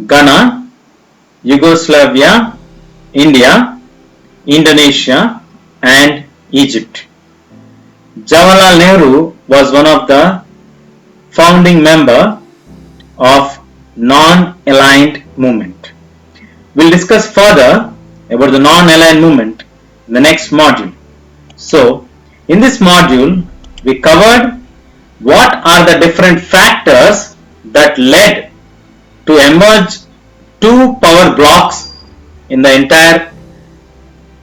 Ghana, Yugoslavia, India, Indonesia and Egypt. Jawaharlal Nehru was one of the founding member of non-aligned movement. We'll discuss further about the non-aligned movement in the next module. So, in this module, we covered what are the different factors that led to emerge two power blocks in the entire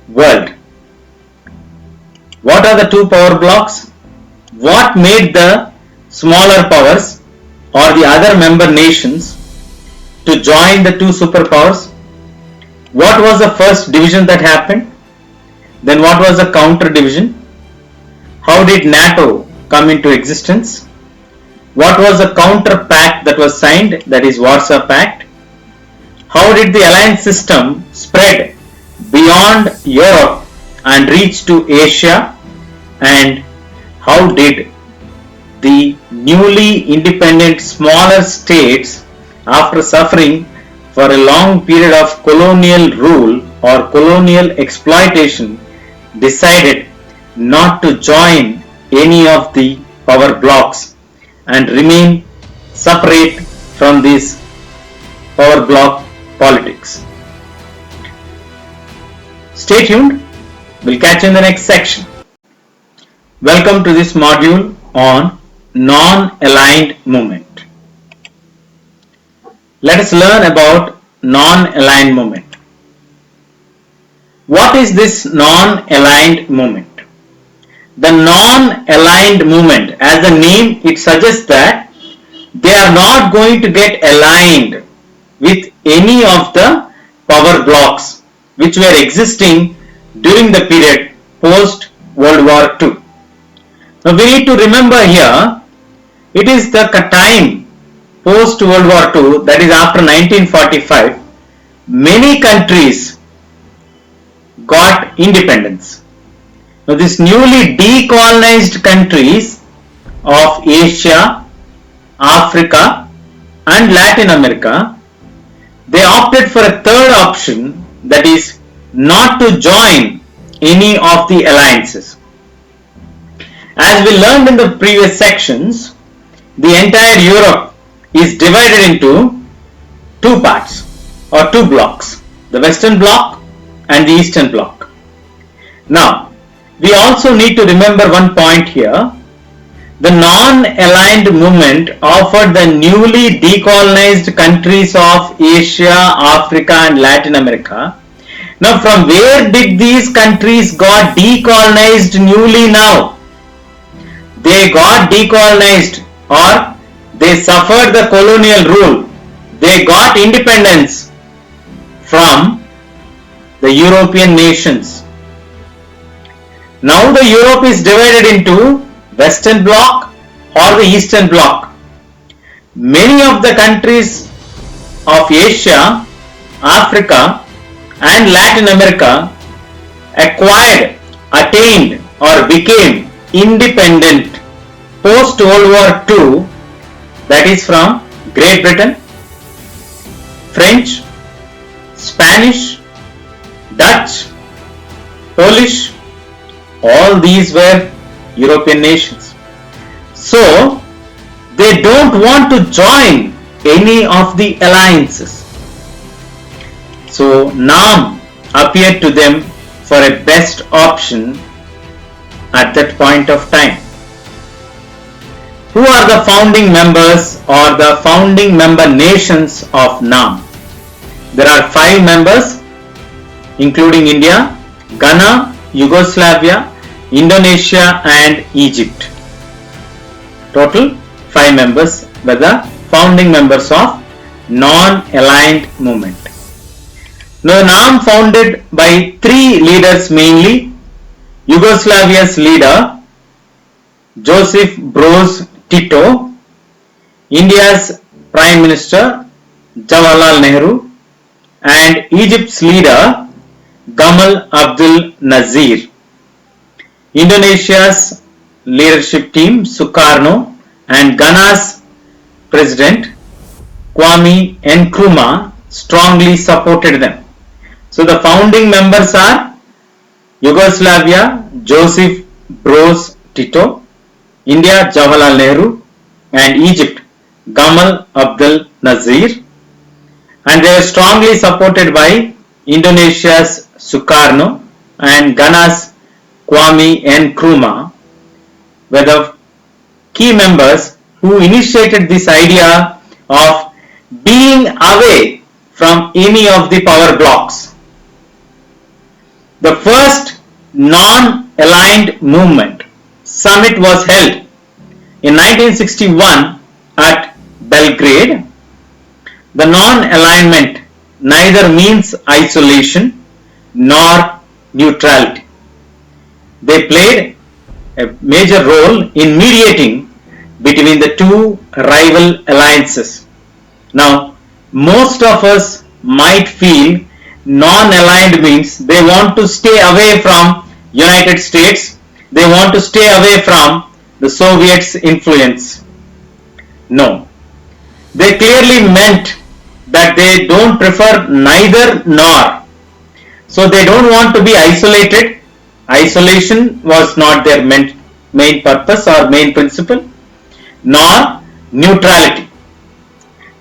world. What are the two power blocks? What made the smaller powers or the other member nations to join the two superpowers? What was the first division that happened? Then what was the counter division? How did NATO come into existence? What was the counter pact that was signed, that is Warsaw Pact? How did the alliance system spread beyond Europe and reach to Asia? And how did the newly independent smaller states, after suffering for a long period of colonial rule or colonial exploitation, decided not to join any of the power blocks and remain separate from this power block politics? Stay tuned, we'll catch you in the next section. Welcome to this module on non-aligned movement. Let us learn about non-aligned movement. What is this non-aligned movement? The non-aligned movement, as the name it suggests that they are not going to get aligned with any of the power blocks which were existing during the period post World War II. Now we need to remember here, it is the time post World War II, that is after 1945, many countries got independence. Now these newly decolonized countries of Asia, Africa and Latin America, they opted for a third option, that is not to join any of the alliances. As we learned in the previous sections, the entire Europe is divided into two parts or two blocks, the Western bloc and the Eastern bloc. Now, we also need to remember one point here. The non-aligned movement offered the newly decolonized countries of Asia, Africa and Latin America. Now, from where did these countries got decolonized newly now? They got decolonized or they suffered the colonial rule. They got independence from the European nations. Now the Europe is divided into Western bloc or the Eastern bloc. Many of the countries of Asia, Africa and Latin America attained or became independent post World War II, that is from Great Britain, French, Spanish, Dutch, Polish, all these were European nations. So they don't want to join any of the alliances. So NAM appeared to them for a best option at that point of time. Who are the founding members or the founding member nations of NAM? There are 5 members, including India, Ghana, Yugoslavia, Indonesia and Egypt. Total 5 members were the founding members of non-aligned movement. Now NAM founded by 3 leaders mainly. Yugoslavia's leader Joseph Broz Tito, India's Prime Minister Jawaharlal Nehru and Egypt's leader Gamal Abdel Nasser. Indonesia's leadership team Sukarno and Ghana's President Kwame Nkrumah strongly supported them. So the founding members are Yugoslavia Joseph Broz Tito, India Jawaharlal Nehru and Egypt Gamal Abdel Nasser, and they were strongly supported by Indonesia's Sukarno and Ghana's Kwame Nkrumah, were the key members who initiated this idea of being away from any of the power blocks. The first non non-aligned movement summit was held in 1961 at Belgrade. The non-alignment neither means isolation nor neutrality. They played a major role in mediating between the two rival alliances. Now, most of us might feel non-aligned means they want to stay away from United States, they want to stay away from the Soviets' influence. No, they clearly meant that they don't prefer neither nor. So they don't want to be isolated. Isolation was not their main purpose or main principle, nor neutrality.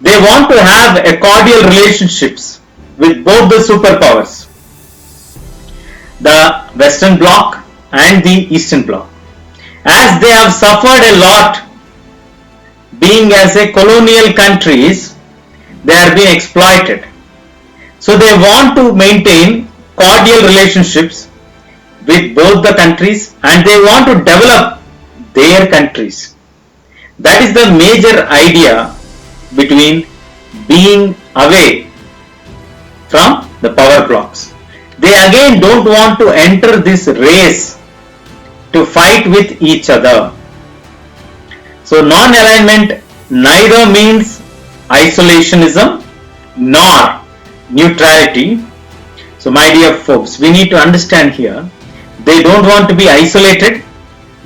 They want to have a cordial relationships with both the superpowers, the Western Bloc and the Eastern Bloc, as they have suffered a lot being as a colonial countries. They are being exploited. So they want to maintain cordial relationships with both the countries and they want to develop their countries. That is the major idea between being away from the power blocks. They again don't want to enter this race to fight with each other. So non-alignment neither means isolationism nor neutrality. So my dear folks, we need to understand here, they don't want to be isolated,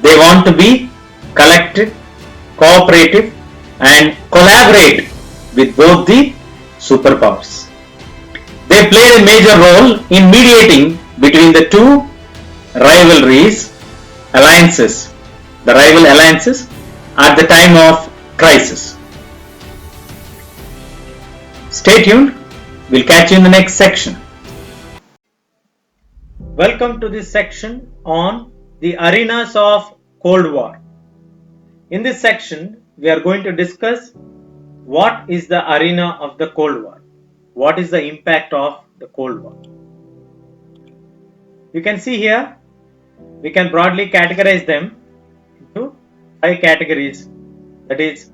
they want to be collected, cooperative and collaborate with both the superpowers. They played a major role in mediating between the two alliances, the rival alliances at the time of crisis. Stay tuned, we'll catch you in the next section. Welcome to this section on the arenas of Cold War. In this section, we are going to discuss what is the arena of the Cold War. What is the impact of the Cold War? You can see here, we can broadly categorize them into 5 categories. That is,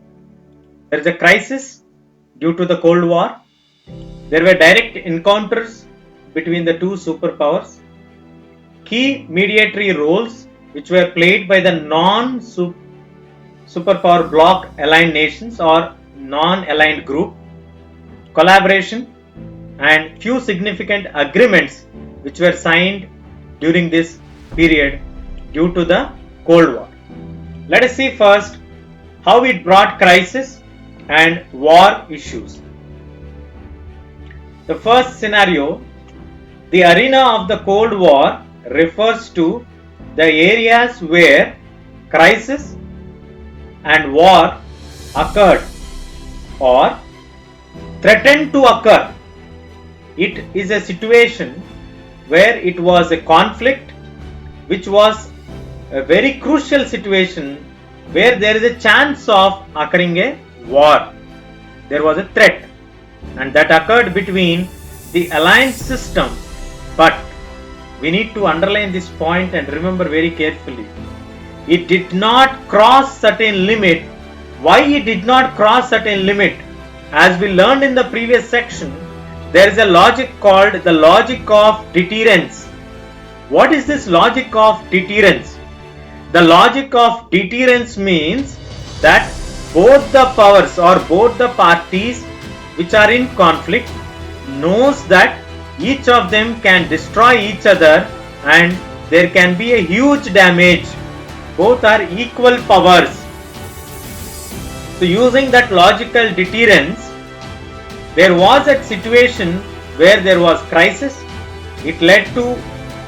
there is a crisis due to the Cold War. There were direct encounters between the two superpowers. Key mediatory roles which were played by the non-superpower bloc aligned nations or non-aligned group. Collaboration and few significant agreements which were signed during this period due to the Cold War. Let us see first how it brought crisis and war issues. The first scenario, the arena of the Cold War refers to the areas where crisis and war occurred or threatened to occur. It is a situation where it was a conflict which was a very crucial situation where there is a chance of occurring a war. There was a threat and that occurred between the alliance system, but we need to underline this point and remember very carefully. It did not cross certain limit. Why it did not cross certain limit? As we learned in the previous section, there is a logic called the logic of deterrence. What is this logic of deterrence? The logic of deterrence means that both the powers or both the parties which are in conflict knows that each of them can destroy each other and there can be a huge damage. Both are equal powers. So using that logical deterrence, there was a situation where there was crisis. It led to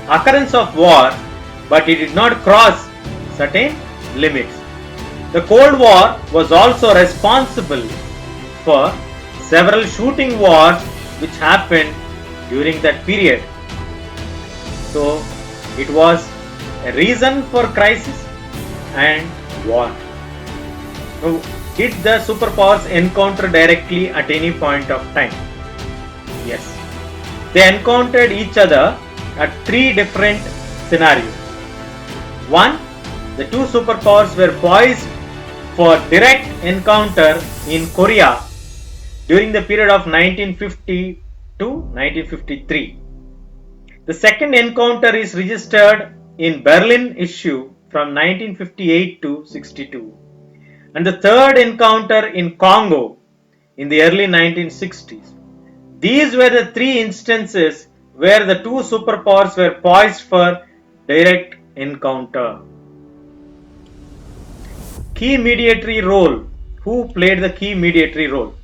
occurrence of war, but it did not cross certain limits. The Cold War was also responsible for several shooting wars which happened during that period. So it was a reason for crisis and war. So, did the superpowers encounter directly at any point of time? Yes. They encountered each other at 3 different scenarios. One, the two superpowers were poised for direct encounter in Korea during the period of 1950 to 1953. The second encounter is registered in Berlin issue from 1958 to 62, and the third encounter in Congo in the early 1960s. These were the three instances where the two superpowers were poised for direct encounter. Key mediatory role. Who played the key mediatory role?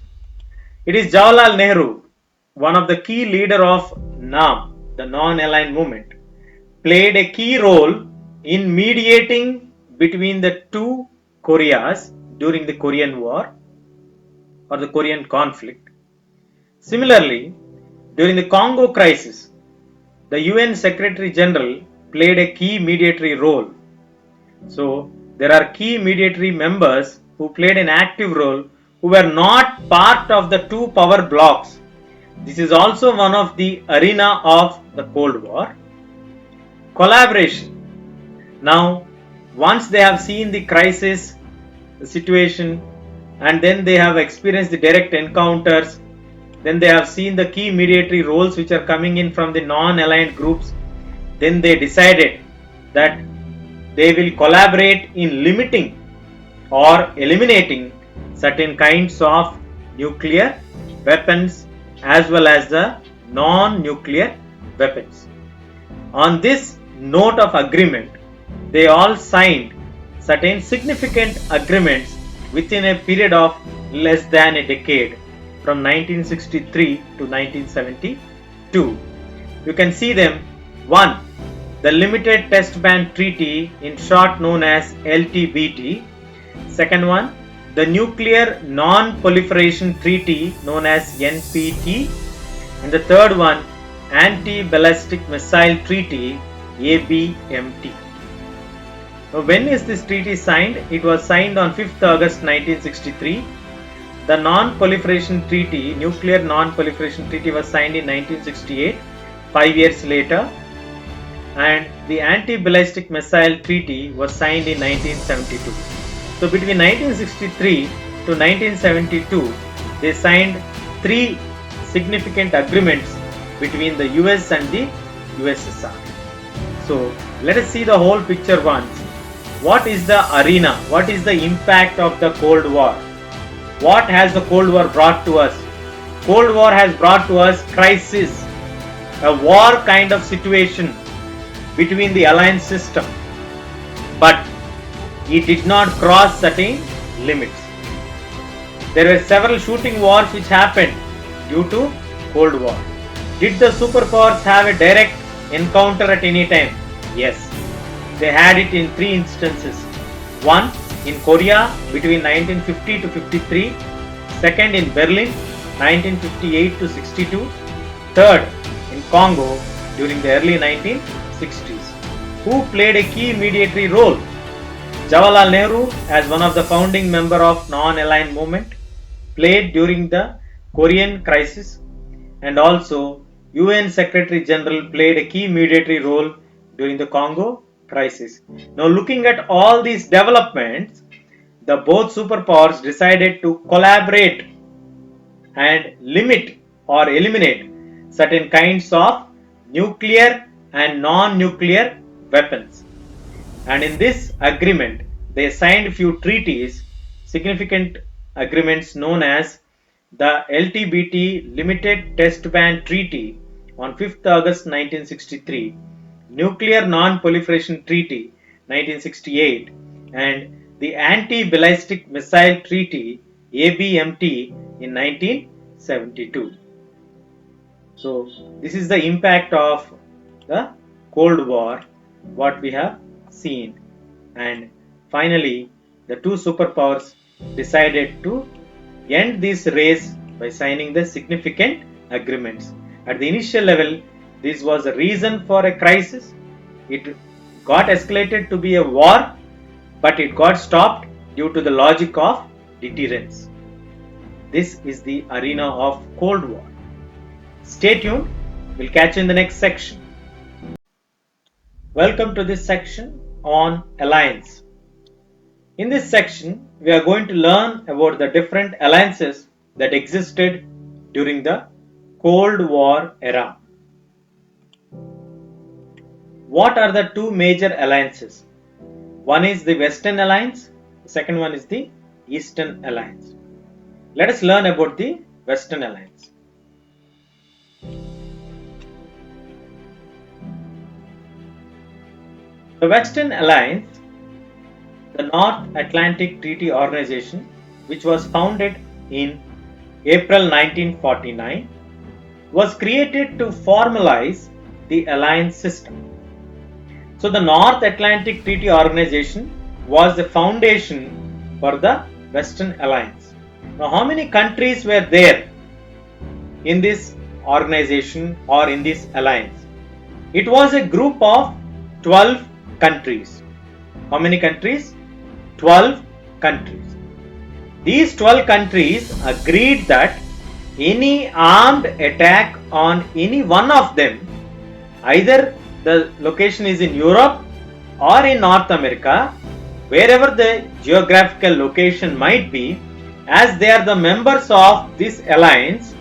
It is Jawaharlal Nehru, one of the key leader of NAM, the non-aligned movement, played a key role in mediating between the two Koreas during the Korean War or the Korean conflict. Similarly, during the Congo crisis, the UN Secretary General played a key mediatory role. So, there are key mediatory members who played an active role who were not part of the two power blocs. This is also one of the arena of the Cold War. Collaboration. Now, once they have seen the crisis, the situation, and then they have experienced the direct encounters, then they have seen the key mediatory roles which are coming in from the non-aligned groups, then they decided that they will collaborate in limiting or eliminating certain kinds of nuclear weapons as well as the non-nuclear weapons. On this note of agreement, they all signed certain significant agreements within a period of less than a decade from 1963 to 1972. You can see them. 1. The Limited Test Ban Treaty, in short known as LTBT. Second one, the Nuclear Non-Proliferation Treaty known as NPT. And the third one, Anti-Ballistic Missile Treaty, ABMT. Now, when is this treaty signed? It was signed on 5th August 1963. The Non-Proliferation Treaty, Nuclear Non-Proliferation Treaty, was signed in 1968, 5 years later. And the Anti-Ballistic Missile Treaty was signed in 1972. So between 1963 to 1972, they signed three significant agreements between the US and the USSR. So let us see the whole picture once. What is the arena? What is the impact of the Cold War? What has the Cold War brought to us? Cold War has brought to us crisis, a war kind of situation between the alliance system, but it did not cross certain limits. There were several shooting wars which happened due to Cold War. Did the superpowers have a direct encounter at any time? Yes, they had it in three instances. One, in Korea between 1950 to 53. Second, in Berlin 1958 to 62. Third, in Congo during the early 1960s. Who played a key mediatory role? Jawaharlal Nehru, as one of the founding member of non-aligned movement, played during the Korean crisis, and also UN Secretary General played a key mediatory role during the Congo crisis. Now, looking at all these developments, the both superpowers decided to collaborate and limit or eliminate certain kinds of nuclear and non-nuclear weapons. And in this agreement, they signed few treaties, significant agreements known as the LTBT Limited Test Ban Treaty on 5th August 1963, Nuclear Non-Proliferation Treaty 1968, and the Anti-Ballistic Missile Treaty ABMT in 1972. So this is the impact of the Cold War, what we have seen. And finally, the two superpowers decided to end this race by signing the significant agreements. At the initial level, this was a reason for a crisis. It got escalated to be a war, but it got stopped due to the logic of deterrence. This is the arena of Cold War. Stay tuned. We'll catch you in the next section. Welcome to this section on alliance. In this section, we are going to learn about the different alliances that existed during the Cold War era. What are the two major alliances? One is the Western Alliance, the second one is the Eastern Alliance. Let us learn about the Western Alliance. The Western Alliance, the North Atlantic Treaty Organization, which was founded in April 1949, was created to formalize the alliance system. So the North Atlantic Treaty Organization was the foundation for the Western Alliance. Now, how many countries were there in this organization or in this alliance? It was a group of 12 countries. How many countries? 12 countries. These 12 countries agreed that any armed attack on any one of them, either the location is in Europe or in North America, wherever the geographical location might be, as they are the members of this alliance,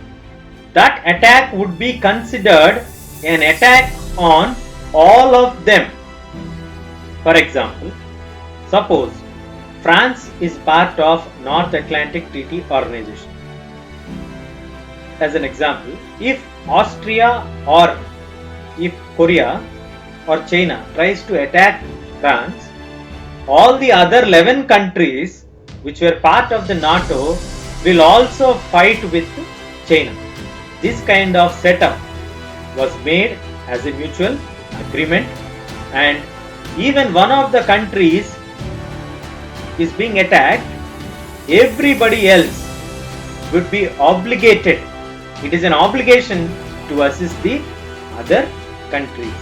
that attack would be considered an attack on all of them. For example, suppose France is part of North Atlantic Treaty Organization. As an example, if Austria or if Korea or China tries to attack France, all the other 11 countries which were part of the NATO will also fight with China. This kind of setup was made as a mutual agreement, and even one of the countries is being attacked, everybody else would be obligated. It is an obligation to assist the other countries.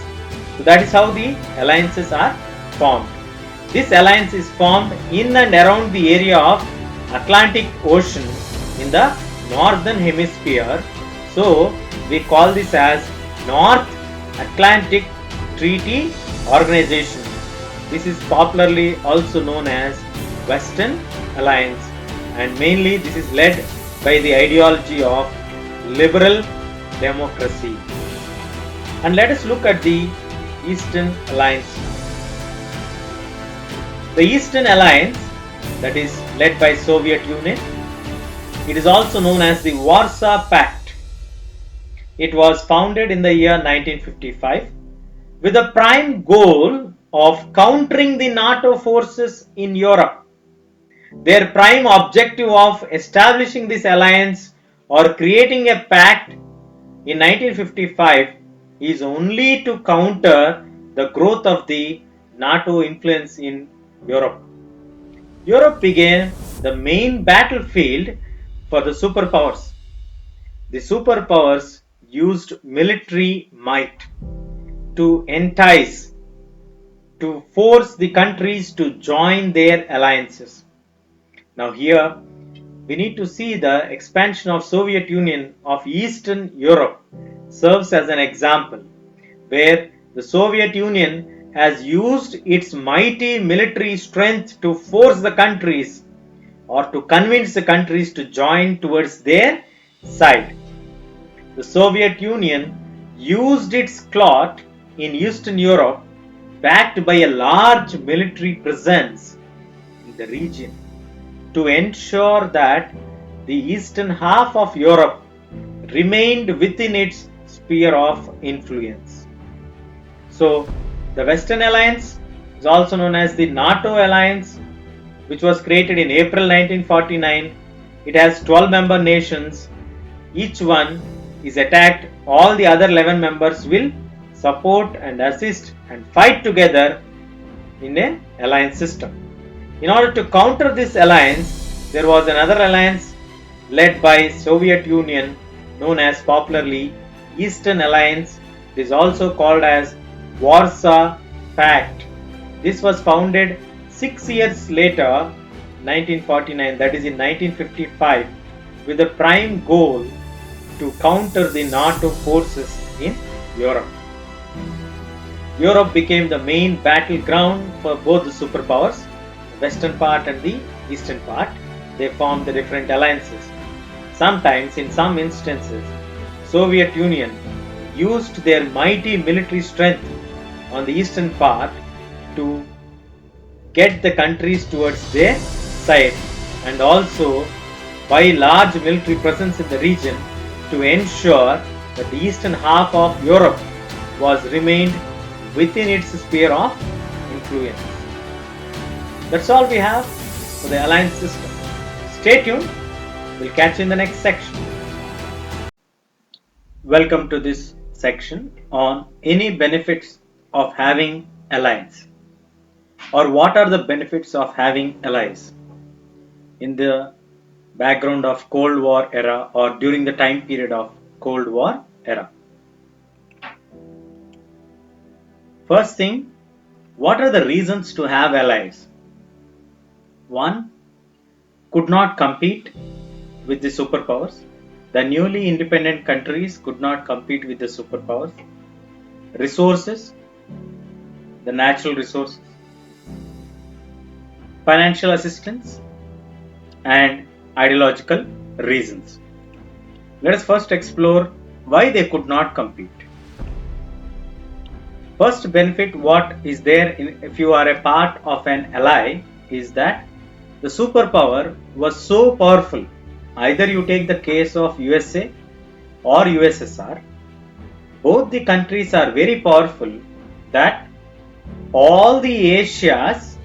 So that is how the alliances are formed. This alliance is formed in and around the area of Atlantic Ocean in the northern hemisphere. So we call this as North Atlantic Treaty Organization. This is popularly also known as Western Alliance, and mainly this is led by the ideology of liberal democracy. And let us look at the Eastern Alliance. The Eastern Alliance, that is led by Soviet Union, it is also known as the Warsaw Pact. It was founded in the year 1955 with the prime goal of countering the NATO forces in Europe. Their prime objective of establishing this alliance or creating a pact in 1955 is only to counter the growth of the NATO influence in Europe. Europe became the main battlefield for the superpowers. The superpowers used military might to entice, to force the countries to join their alliances. Now here we need to see the expansion of Soviet Union of Eastern Europe serves as an example, where the Soviet Union has used its mighty military strength to force the countries or to convince the countries to join towards their side. The Soviet Union used its clout in Eastern Europe, backed by a large military presence in the region, to ensure that the eastern half of Europe remained within its sphere of influence. So, the Western Alliance is also known as the NATO Alliance, which was created in April 1949. It has 12 member nations. Each one is attacked. All the other 11 members will support and assist and fight together in an alliance system. In order to counter this alliance, there was another alliance led by Soviet Union known as popularly Eastern Alliance. It is also called as Warsaw Pact. This was founded 6 years later, 1949, that is in 1955, with the prime goal to counter the NATO forces in Europe. Europe became the main battleground for both the superpowers, the western part and the eastern part. They formed the different alliances. Sometimes, in some instances, Soviet Union used their mighty military strength on the eastern part to get the countries towards their side, and also by large military presence in the region to ensure that the eastern half of Europe was remained within its sphere of influence. That's all we have for the alliance system. Stay tuned. We'll catch you in the next section. Welcome to this section on any benefits of having alliance, or what are the benefits of having allies in the background of Cold War era or during the time period of Cold War era. First thing, what are the reasons to have allies? One, could not compete with the superpowers. The newly independent countries could not compete with the superpowers. Resources, the natural resources, financial assistance, and ideological reasons. Let us first explore why they could not compete. First benefit what is there if you are a part of an ally is that the superpower was so powerful. Either you take the case of USA or USSR, both the countries are very powerful that all the Asias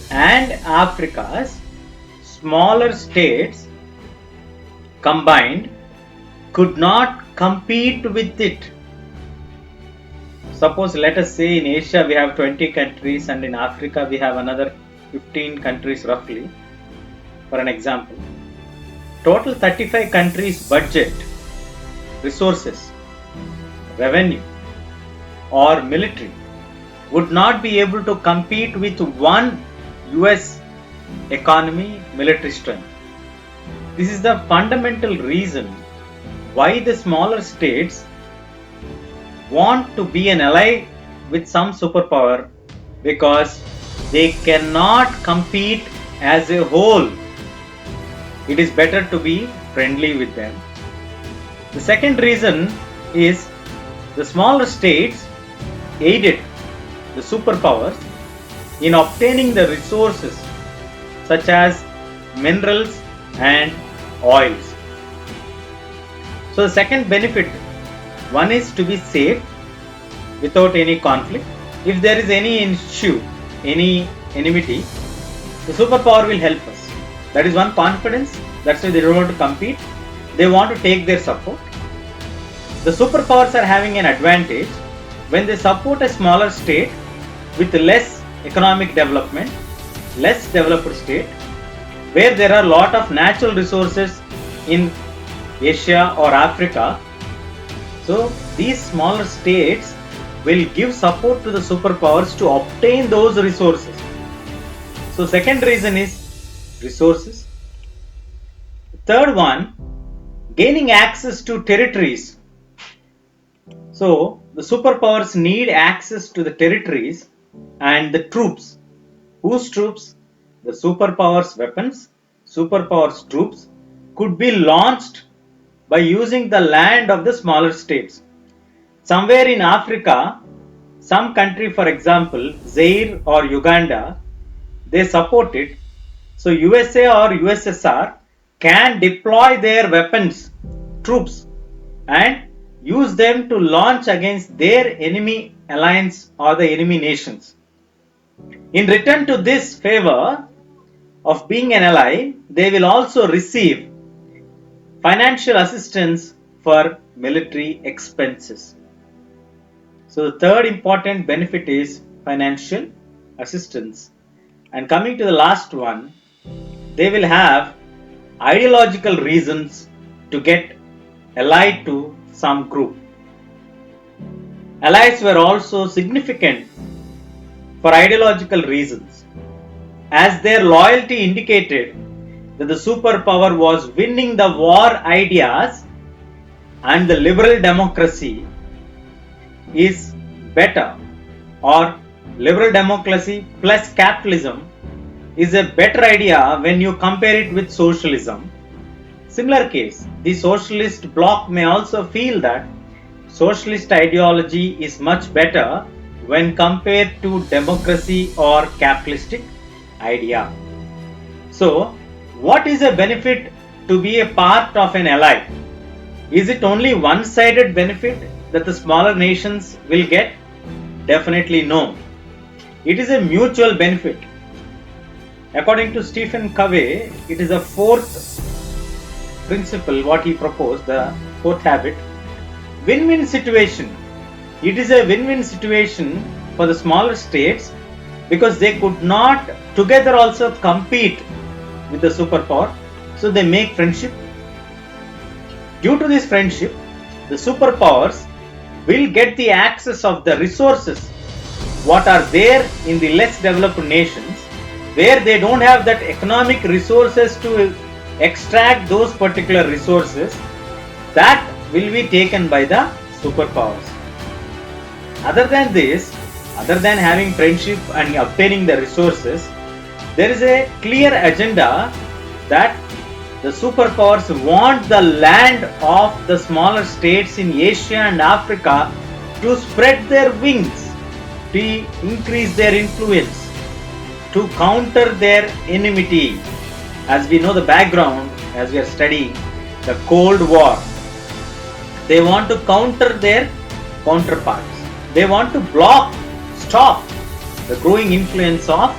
and Africa's smaller states combined could not compete with it. Suppose let us say in Asia we have 20 countries and in Africa we have another 15 countries roughly, for an example. Total 35 countries budget, resources, revenue or military would not be able to compete with one US economy, military strength. This is the fundamental reason why the smaller states want to be an ally with some superpower, because they cannot compete as a whole. It is better to be friendly with them. The second reason is the smaller states aided the superpowers in obtaining the resources such as minerals and oils. So the second benefit, one is to be safe without any conflict. If there is any issue, any enmity, the superpower will help us. That is one confidence. That's why they don't want to compete. They want to take their support. The superpowers are having an advantage when they support a smaller state with less economic development, less developed state, where there are a lot of natural resources in Asia or Africa. So these smaller states will give support to the superpowers to obtain those resources. So second reason is resources. Third one, gaining access to territories. So the superpowers need access to the territories and the troops. Whose troops? The superpowers' weapons, superpowers' troops could be launched by using the land of the smaller states. Somewhere in Africa, some country, for example, Zaire or Uganda, they support it. So USA or USSR can deploy their weapons, troops, and use them to launch against their enemy alliance or the enemy nations. In return to this favor of being an ally, they will also receive financial assistance for military expenses. So the third important benefit is financial assistance. And coming to the last one, they will have ideological reasons to get allied to some group. Allies were also significant for ideological reasons, as their loyalty indicated that the superpower was winning the war ideas and the liberal democracy is better or liberal democracy plus capitalism is a better idea when you compare it with socialism. Similar case, the socialist bloc may also feel that socialist ideology is much better when compared to democracy or capitalistic idea. So, what is a benefit to be a part of an ally? Is it only one-sided benefit that the smaller nations will get? Definitely no. It is a mutual benefit. According to Stephen Covey, it is a fourth principle what he proposed, the fourth habit, win-win situation. It is a win-win situation for the smaller states because they could not together also compete with the superpower, so they make friendship. Due to this friendship, the superpowers will get the access of the resources what are there in the less developed nations, where they don't have that economic resources to extract those particular resources, that will be taken by the superpowers. Other than this, other than having friendship and obtaining the resources, there is a clear agenda that the superpowers want the land of the smaller states in Asia and Africa to spread their wings, to increase their influence, to counter their enmity. As we know the background, as we are studying the Cold War, they want to counter their counterparts. They want to stop the growing influence of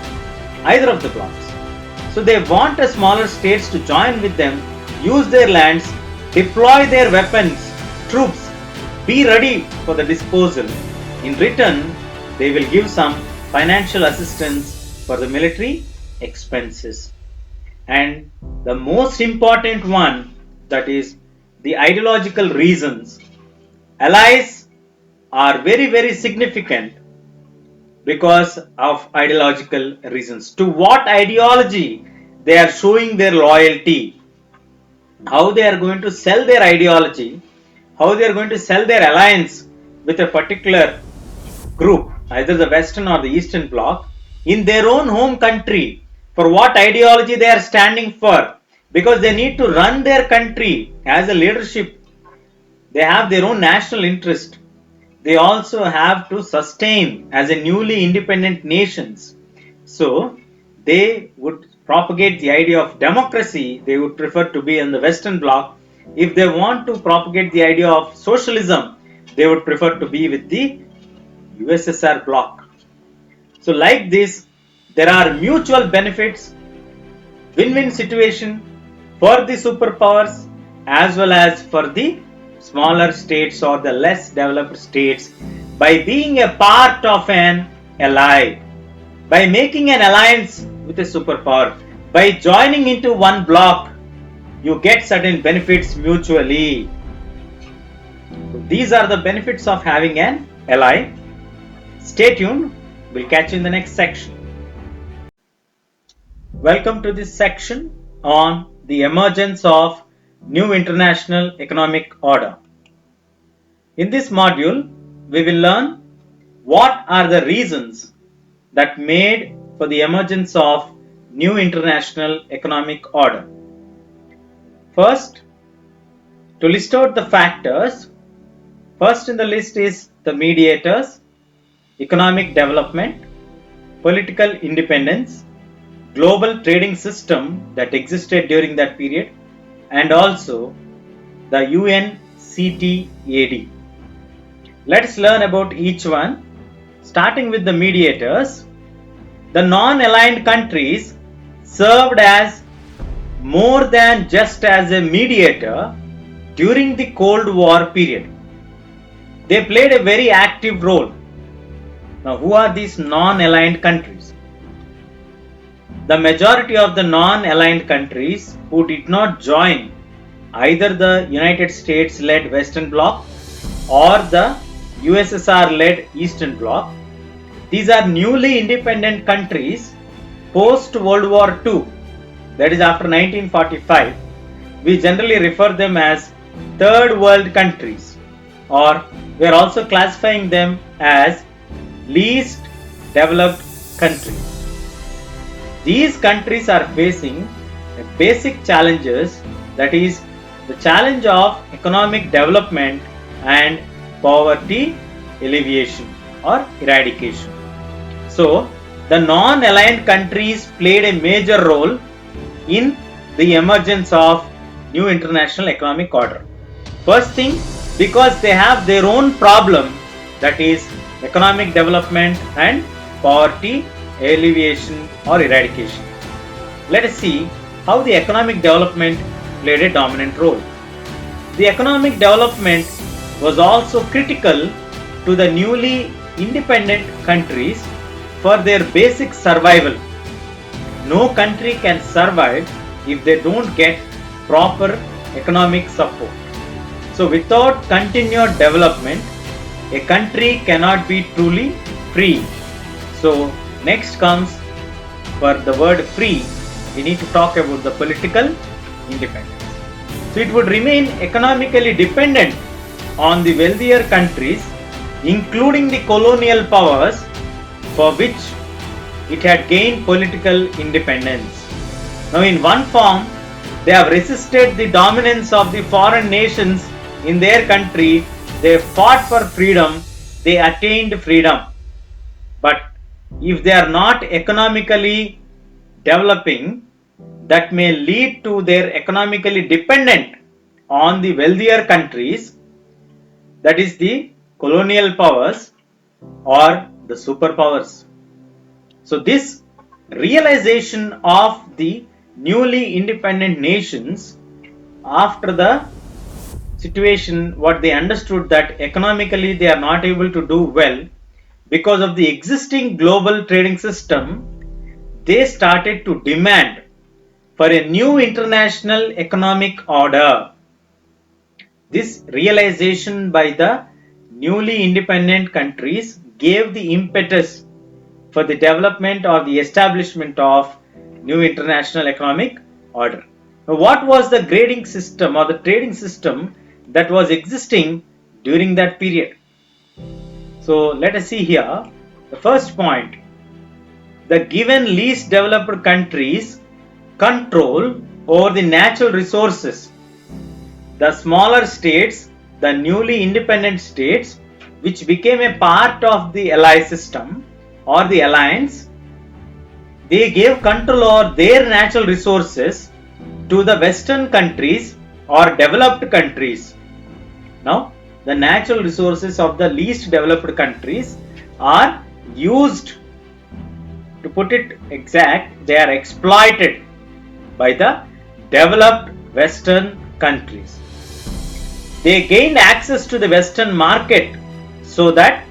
either of the blocs. So they want the smaller states to join with them, use their lands, deploy their weapons, troops, be ready for the disposal. In return, they will give some financial assistance for the military expenses. And the most important one, that is the ideological reasons. Allies are very, very significant because of ideological reasons. To what ideology they are showing their loyalty, how they are going to sell their ideology, how they are going to sell their alliance with a particular group, either the Western or the Eastern Bloc, in their own home country, for what ideology they are standing for, because they need to run their country as a leadership. They have their own national interest. They also have to sustain as a newly independent nations. So they would propagate the idea of democracy. They would prefer to be in the Western Bloc. If they want to propagate the idea of socialism, they would prefer to be with the USSR bloc. So like this, there are mutual benefits, win-win situation for the superpowers as well as for the smaller states or the less developed states by being a part of an ally, by making an alliance with a superpower, by joining into one bloc, you get certain benefits mutually. So these are the benefits of having an ally. Stay tuned, we'll catch you in the next section. Welcome to this section on the emergence of new international economic order. In this module, we will learn what are the reasons that made for the emergence of new international economic order. First, to list out the factors, first in the list is the mediators, economic development, political independence, global trading system that existed during that period, and also the UNCTAD. Let's learn about each one. Starting with the mediators, the non-aligned countries served as more than just as a mediator during the Cold War period. They played a very active role. Now, who are these non-aligned countries? The majority of the non-aligned countries who did not join either the United States-led Western Bloc or the USSR-led Eastern Bloc, these are newly independent countries post-World War II, that is after 1945. We generally refer them as third world countries, or we are also classifying them as least developed countries. These countries are facing basic challenges, that is the challenge of economic development and poverty alleviation or eradication. So the non-aligned countries played a major role in the emergence of new international economic order. First thing, because they have their own problem, that is economic development and poverty alleviation or eradication. Let us see how the economic development played a dominant role. The economic development was also critical to the newly independent countries for their basic survival. No country can survive if they don't get proper economic support. So without continued development, a country cannot be truly free. So next comes, for the word free, we need to talk about the political independence. So it would remain economically dependent on the wealthier countries, including the colonial powers, for which it had gained political independence. Now in one form, they have resisted the dominance of the foreign nations in their country. They fought for freedom, they attained freedom. But if they are not economically developing, that may lead to their economically dependent on the wealthier countries, that is the colonial powers or the superpowers. So this realization of the newly independent nations, after the situation, what they understood that economically they are not able to do well because of the existing global trading system, they started to demand for a new international economic order. This realization by the newly independent countries gave the impetus for the development or the establishment of new international economic order. Now, what was the grading system or the trading system that was existing during that period? So let us see here. The first point, the given least developed countries control over the natural resources. The smaller states, the newly independent states, which became a part of the ally system or the alliance, they gave control over their natural resources to the Western countries or developed countries. Now, the natural resources of the least developed countries are used, to put it exact, they are exploited by the developed Western countries. They gained access to the Western market so that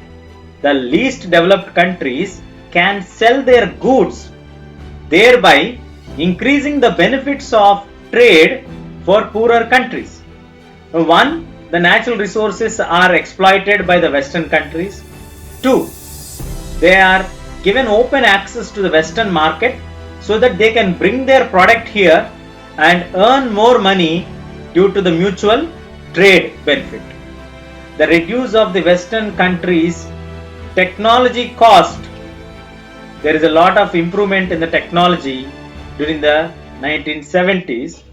the least developed countries can sell their goods, thereby increasing the benefits of trade for poorer countries. One, the natural resources are exploited by the Western countries. Two, they are given open access to the Western market so that they can bring their product here and earn more money due to the mutual trade benefit. The reduce of the Western countries' technology cost. There is a lot of improvement in the technology during the 1970s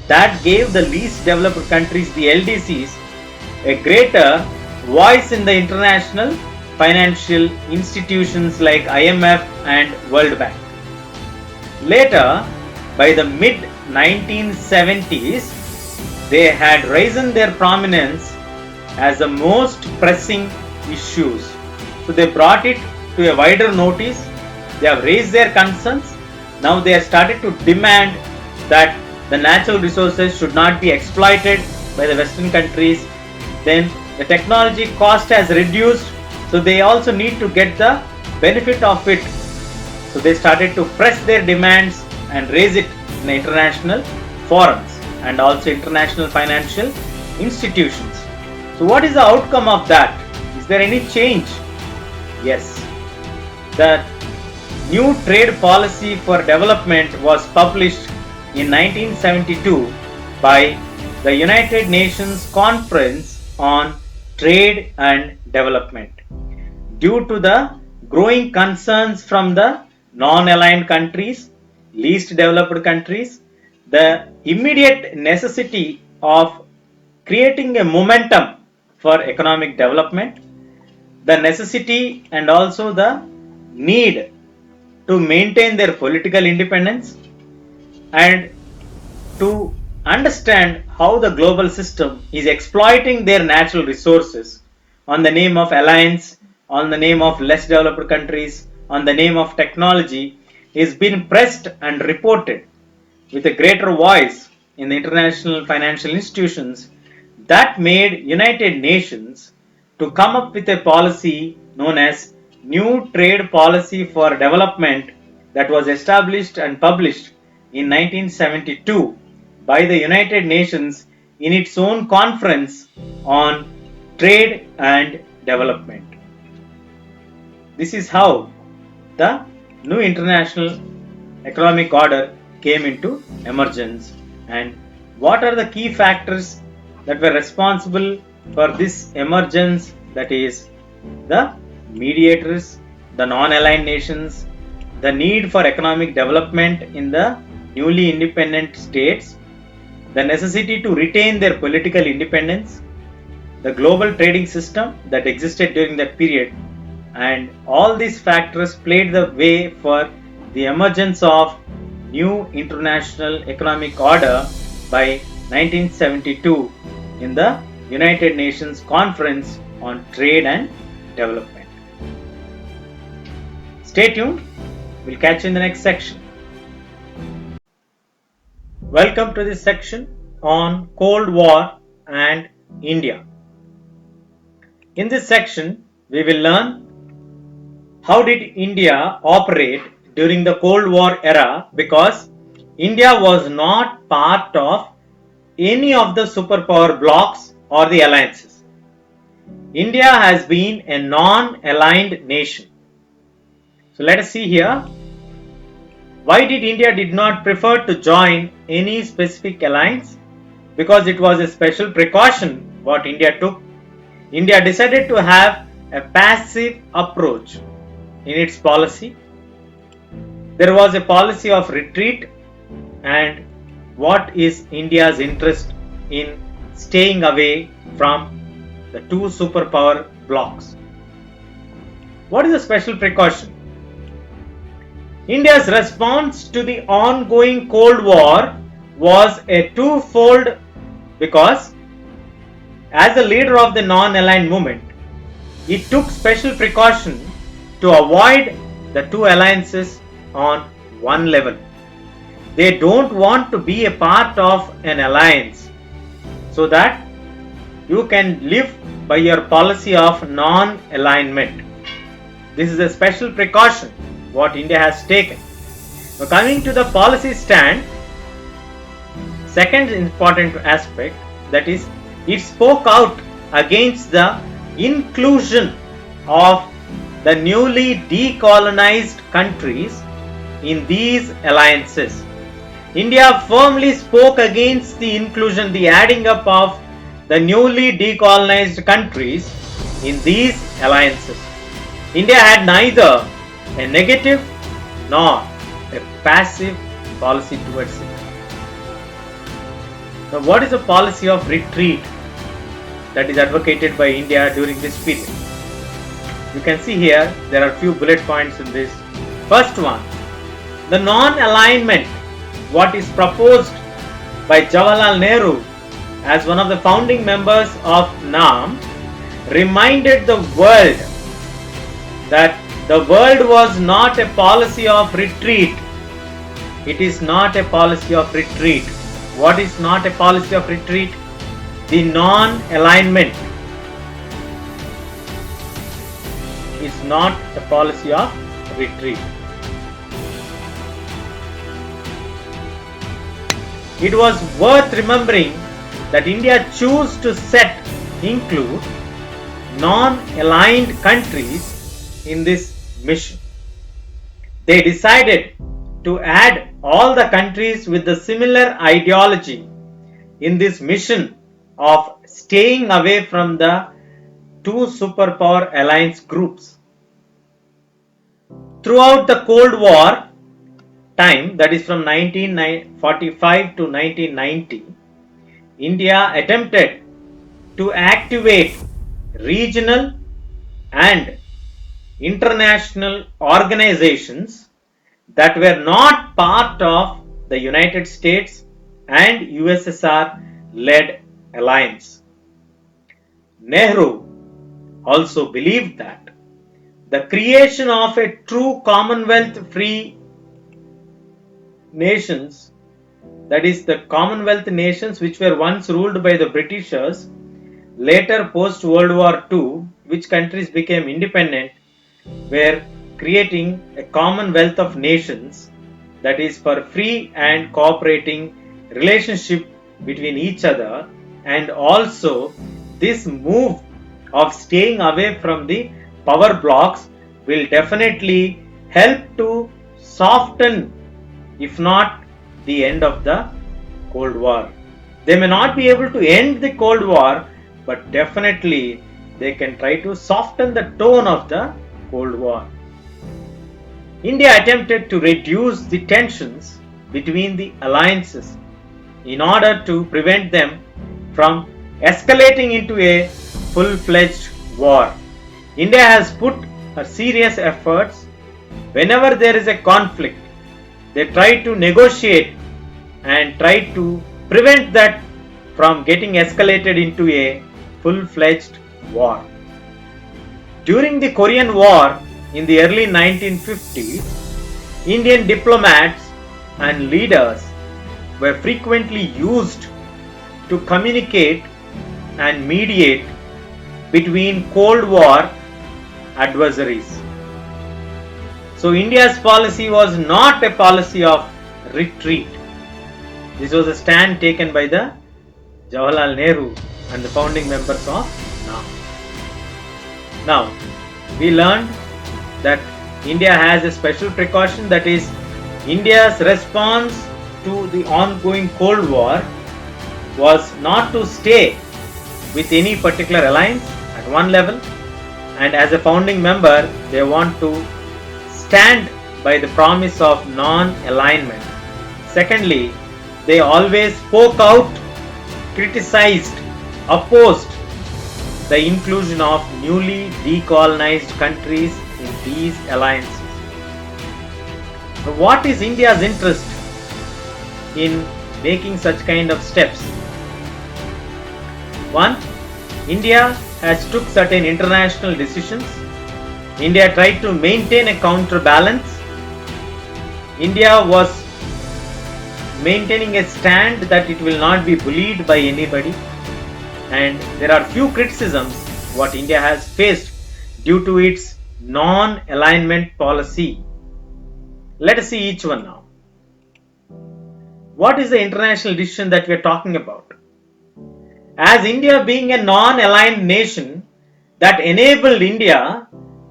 that gave the least developed countries, the LDCs, a greater voice in the international financial institutions like IMF and World Bank. Later, by the mid 1970s, they had risen their prominence as the most pressing issues. So they brought it to a wider notice. They have raised their concerns. Now they have started to demand that the natural resources should not be exploited by the Western countries. Then the technology cost has reduced, so they also need to get the benefit of it. So they started to press their demands and raise it in the international forums and also international financial institutions. So what is the outcome of that? Is there any change? Yes. The new trade policy for development was published in 1972 by the United Nations Conference on Trade and Development. due to the growing concerns from the non-aligned countries, least developed countries, the immediate necessity of creating a momentum for economic development, the necessity and also the need to maintain their political independence, and to understand how the global system is exploiting their natural resources on the name of alliance, on the name of less developed countries, on the name of technology, is being pressed and reported with a greater voice in the international financial institutions. That made United Nations to come up with a policy known as New Trade Policy for Development that was established and published in 1972 by the United Nations in its own conference on trade and development. This is how the new international economic order came into emergence, and what are the key factors that were responsible for this emergence, that is the mediators, the non-aligned nations, the need for economic development in the newly independent states, the necessity to retain their political independence, the global trading system that existed during that period, and all these factors played the way for the emergence of new international economic order by 1972 in the United Nations Conference on Trade and Development. Stay tuned, we'll catch you in the next section. Welcome to this section on Cold War and India. In this section, we will learn how did India operate during the Cold War era, because India was not part of any of the superpower blocs or the alliances. India has been a non-aligned nation. So let us see here, why did India did not prefer to join any specific alliance? Because it was a special precaution what India took. India decided to have a passive approach in its policy. There was a policy of retreat, and what is India's interest in staying away from the two superpower blocs? What is the special precaution? India's response to the ongoing Cold War was a twofold, because as a leader of the non-aligned movement, it took special precaution to avoid the two alliances on one level. They don't want to be a part of an alliance, so that you can live by your policy of non-alignment. This is a special precaution what India has taken. Now coming to the policy stand, second important aspect, that is, it spoke out against the inclusion of the newly decolonized countries in these alliances. India firmly spoke against the inclusion, the adding up of the newly decolonized countries in these alliances. India had neither a negative nor a passive policy towards it. Now, what is the policy of retreat that is advocated by India during this period? You can see here there are few bullet points in this. First one, the non-alignment, what is proposed by Jawaharlal Nehru as one of the founding members of NAM, reminded the world that the world was not a policy of retreat. It is not a policy of retreat. What is not a policy of retreat? The non-alignment is not a policy of retreat. It was worth remembering that India chose to include non-aligned countries in this mission. They decided to add all the countries with the similar ideology in this mission of staying away from the two superpower alliance groups. Throughout the Cold War time, that is from 1945 to 1990, India attempted to activate regional and international organizations that were not part of the United States and USSR led alliance. Nehru also believed that the creation of a true Commonwealth free nations, that is the Commonwealth nations which were once ruled by the Britishers, later post World War II, which countries became independent, were creating a Commonwealth of nations, that is for free and cooperating relationship between each other. And also this move of staying away from the power blocks will definitely help to soften, if not the end of the Cold War. They may not be able to end the Cold War, but definitely they can try to soften the tone of the Cold War. India attempted to reduce the tensions between the alliances in order to prevent them from escalating into a full-fledged war. India has put her serious efforts. Whenever there is a conflict, they try to negotiate and try to prevent that from getting escalated into a full-fledged war. During the Korean War in the early 1950s, Indian diplomats and leaders were frequently used to communicate and mediate between Cold War adversaries. So India's policy was not a policy of retreat. This was a stand taken by the Jawaharlal Nehru and the founding members of NAM. Now, we learned that India has a special precaution, that is India's response to the ongoing Cold War was not to stay with any particular alliance at one level, and as a founding member they want to stand by the promise of non-alignment. Secondly, they always spoke out, criticized, opposed the inclusion of newly decolonized countries in these alliances. What is India's interest in making such kind of steps? One, India has took certain international decisions. India tried to maintain a counterbalance. India was maintaining a stand that it will not be bullied by anybody, and there are few criticisms what India has faced due to its non-alignment policy. Let us see each one now. What is the international decision that we are talking about? As India being a non-aligned nation, that enabled India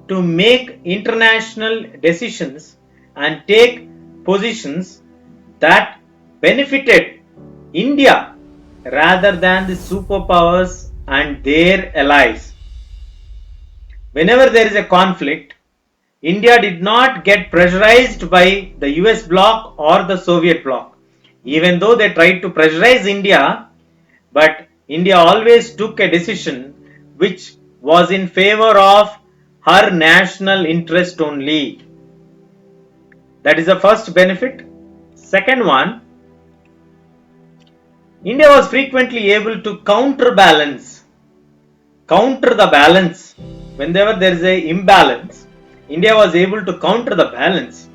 to make international decisions and take positions that benefited India rather than the superpowers and their allies. Whenever there is a conflict, India did not get pressurized by the US bloc or the Soviet bloc. Even though they tried to pressurize India, but India always took a decision which was in favor of her national interest only. That is the first benefit. Second one, India was frequently able to counter the balance. Whenever there is an imbalance, India was able to counter the balance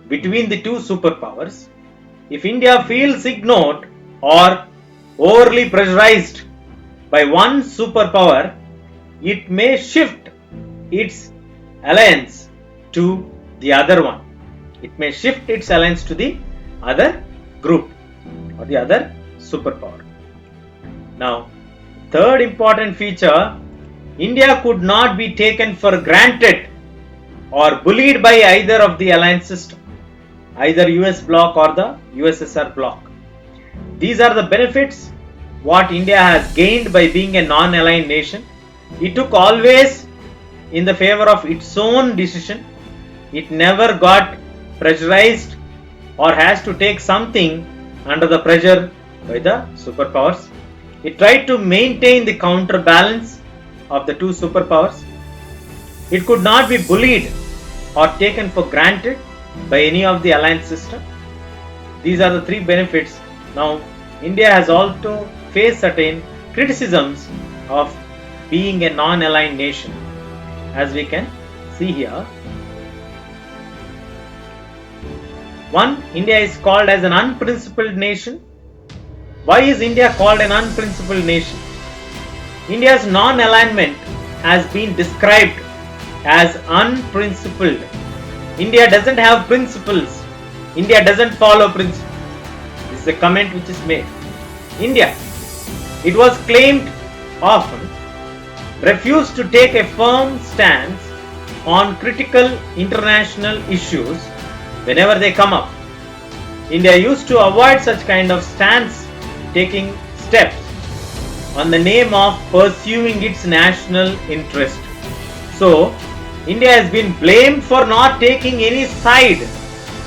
between the two superpowers. If India feels ignored or overly pressurized by one superpower, it may shift its alliance to the other one. It may shift its alliance to the other group or the other superpower. Now, third important feature, India could not be taken for granted or bullied by either of the alliance system, either US bloc or the USSR bloc. These are the benefits what India has gained by being a non-aligned nation. It took always in the favor of its own decision. It never got pressurized or has to take something under the pressure by the superpowers. It tried to maintain the counterbalance of the two superpowers. It could not be bullied or taken for granted by any of the alliance system. These are the three benefits. Now, India has also faced certain criticisms of being a non-aligned nation, as we can see here. One, India is called as an unprincipled nation. Why is India called an unprincipled nation? India's non-alignment has been described as unprincipled. India doesn't have principles. India doesn't follow principles. This is a comment which is made. India, it was claimed often, refused to take a firm stance on critical international issues whenever they come up. India used to avoid such kind of stance taking steps on the name of pursuing its national interest. So, India has been blamed for not taking any side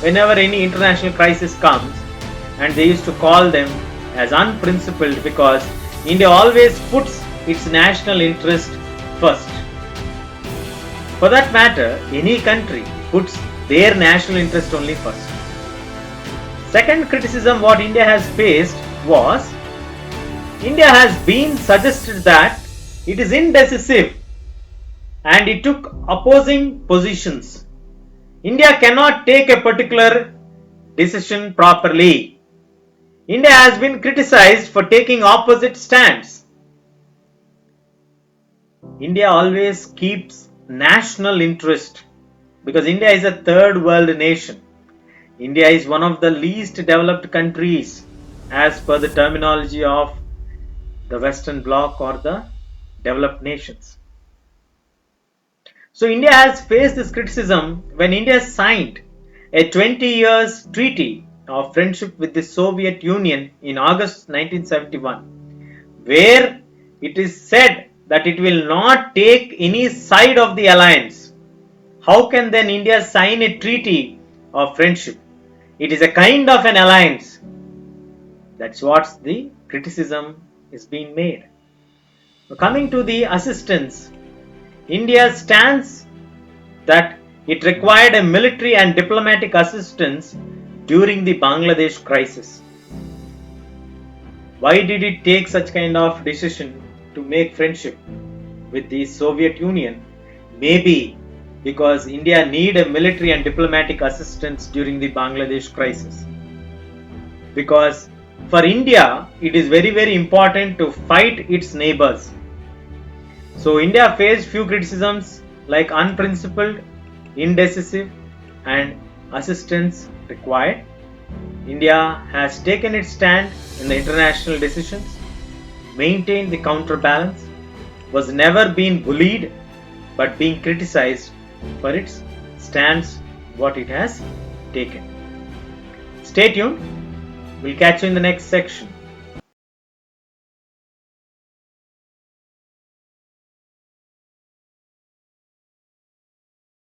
whenever any international crisis comes, and they used to call them as unprincipled because India always puts its national interest first. For that matter, any country puts their national interest only first. Second criticism what India has faced was, India has been suggested that it is indecisive and it took opposing positions. India cannot take a particular decision properly. India has been criticized for taking opposite stands. India always keeps national interest because India is a third world nation. India is one of the least developed countries as per the terminology of the Western Bloc or the developed nations. So India has faced this criticism when India signed a 20 years treaty of friendship with the Soviet Union in August 1971, where it is said that it will not take any side of the alliance. How can then India sign a treaty of friendship? It is a kind of an alliance. That's what the criticism is being made. Coming to the assistance, India stands that it required a military and diplomatic assistance during the Bangladesh crisis. Why did it take such kind of decision to make friendship with the Soviet Union? Maybe because India need a military and diplomatic assistance during the Bangladesh crisis. Because for India, it is very, very important to fight its neighbors. So India faced few criticisms like unprincipled, indecisive and assistance required. India has taken its stand in the international decisions, maintained the counterbalance, was never being bullied but being criticized for its stance what it has taken. Stay tuned. We'll catch you in the next section.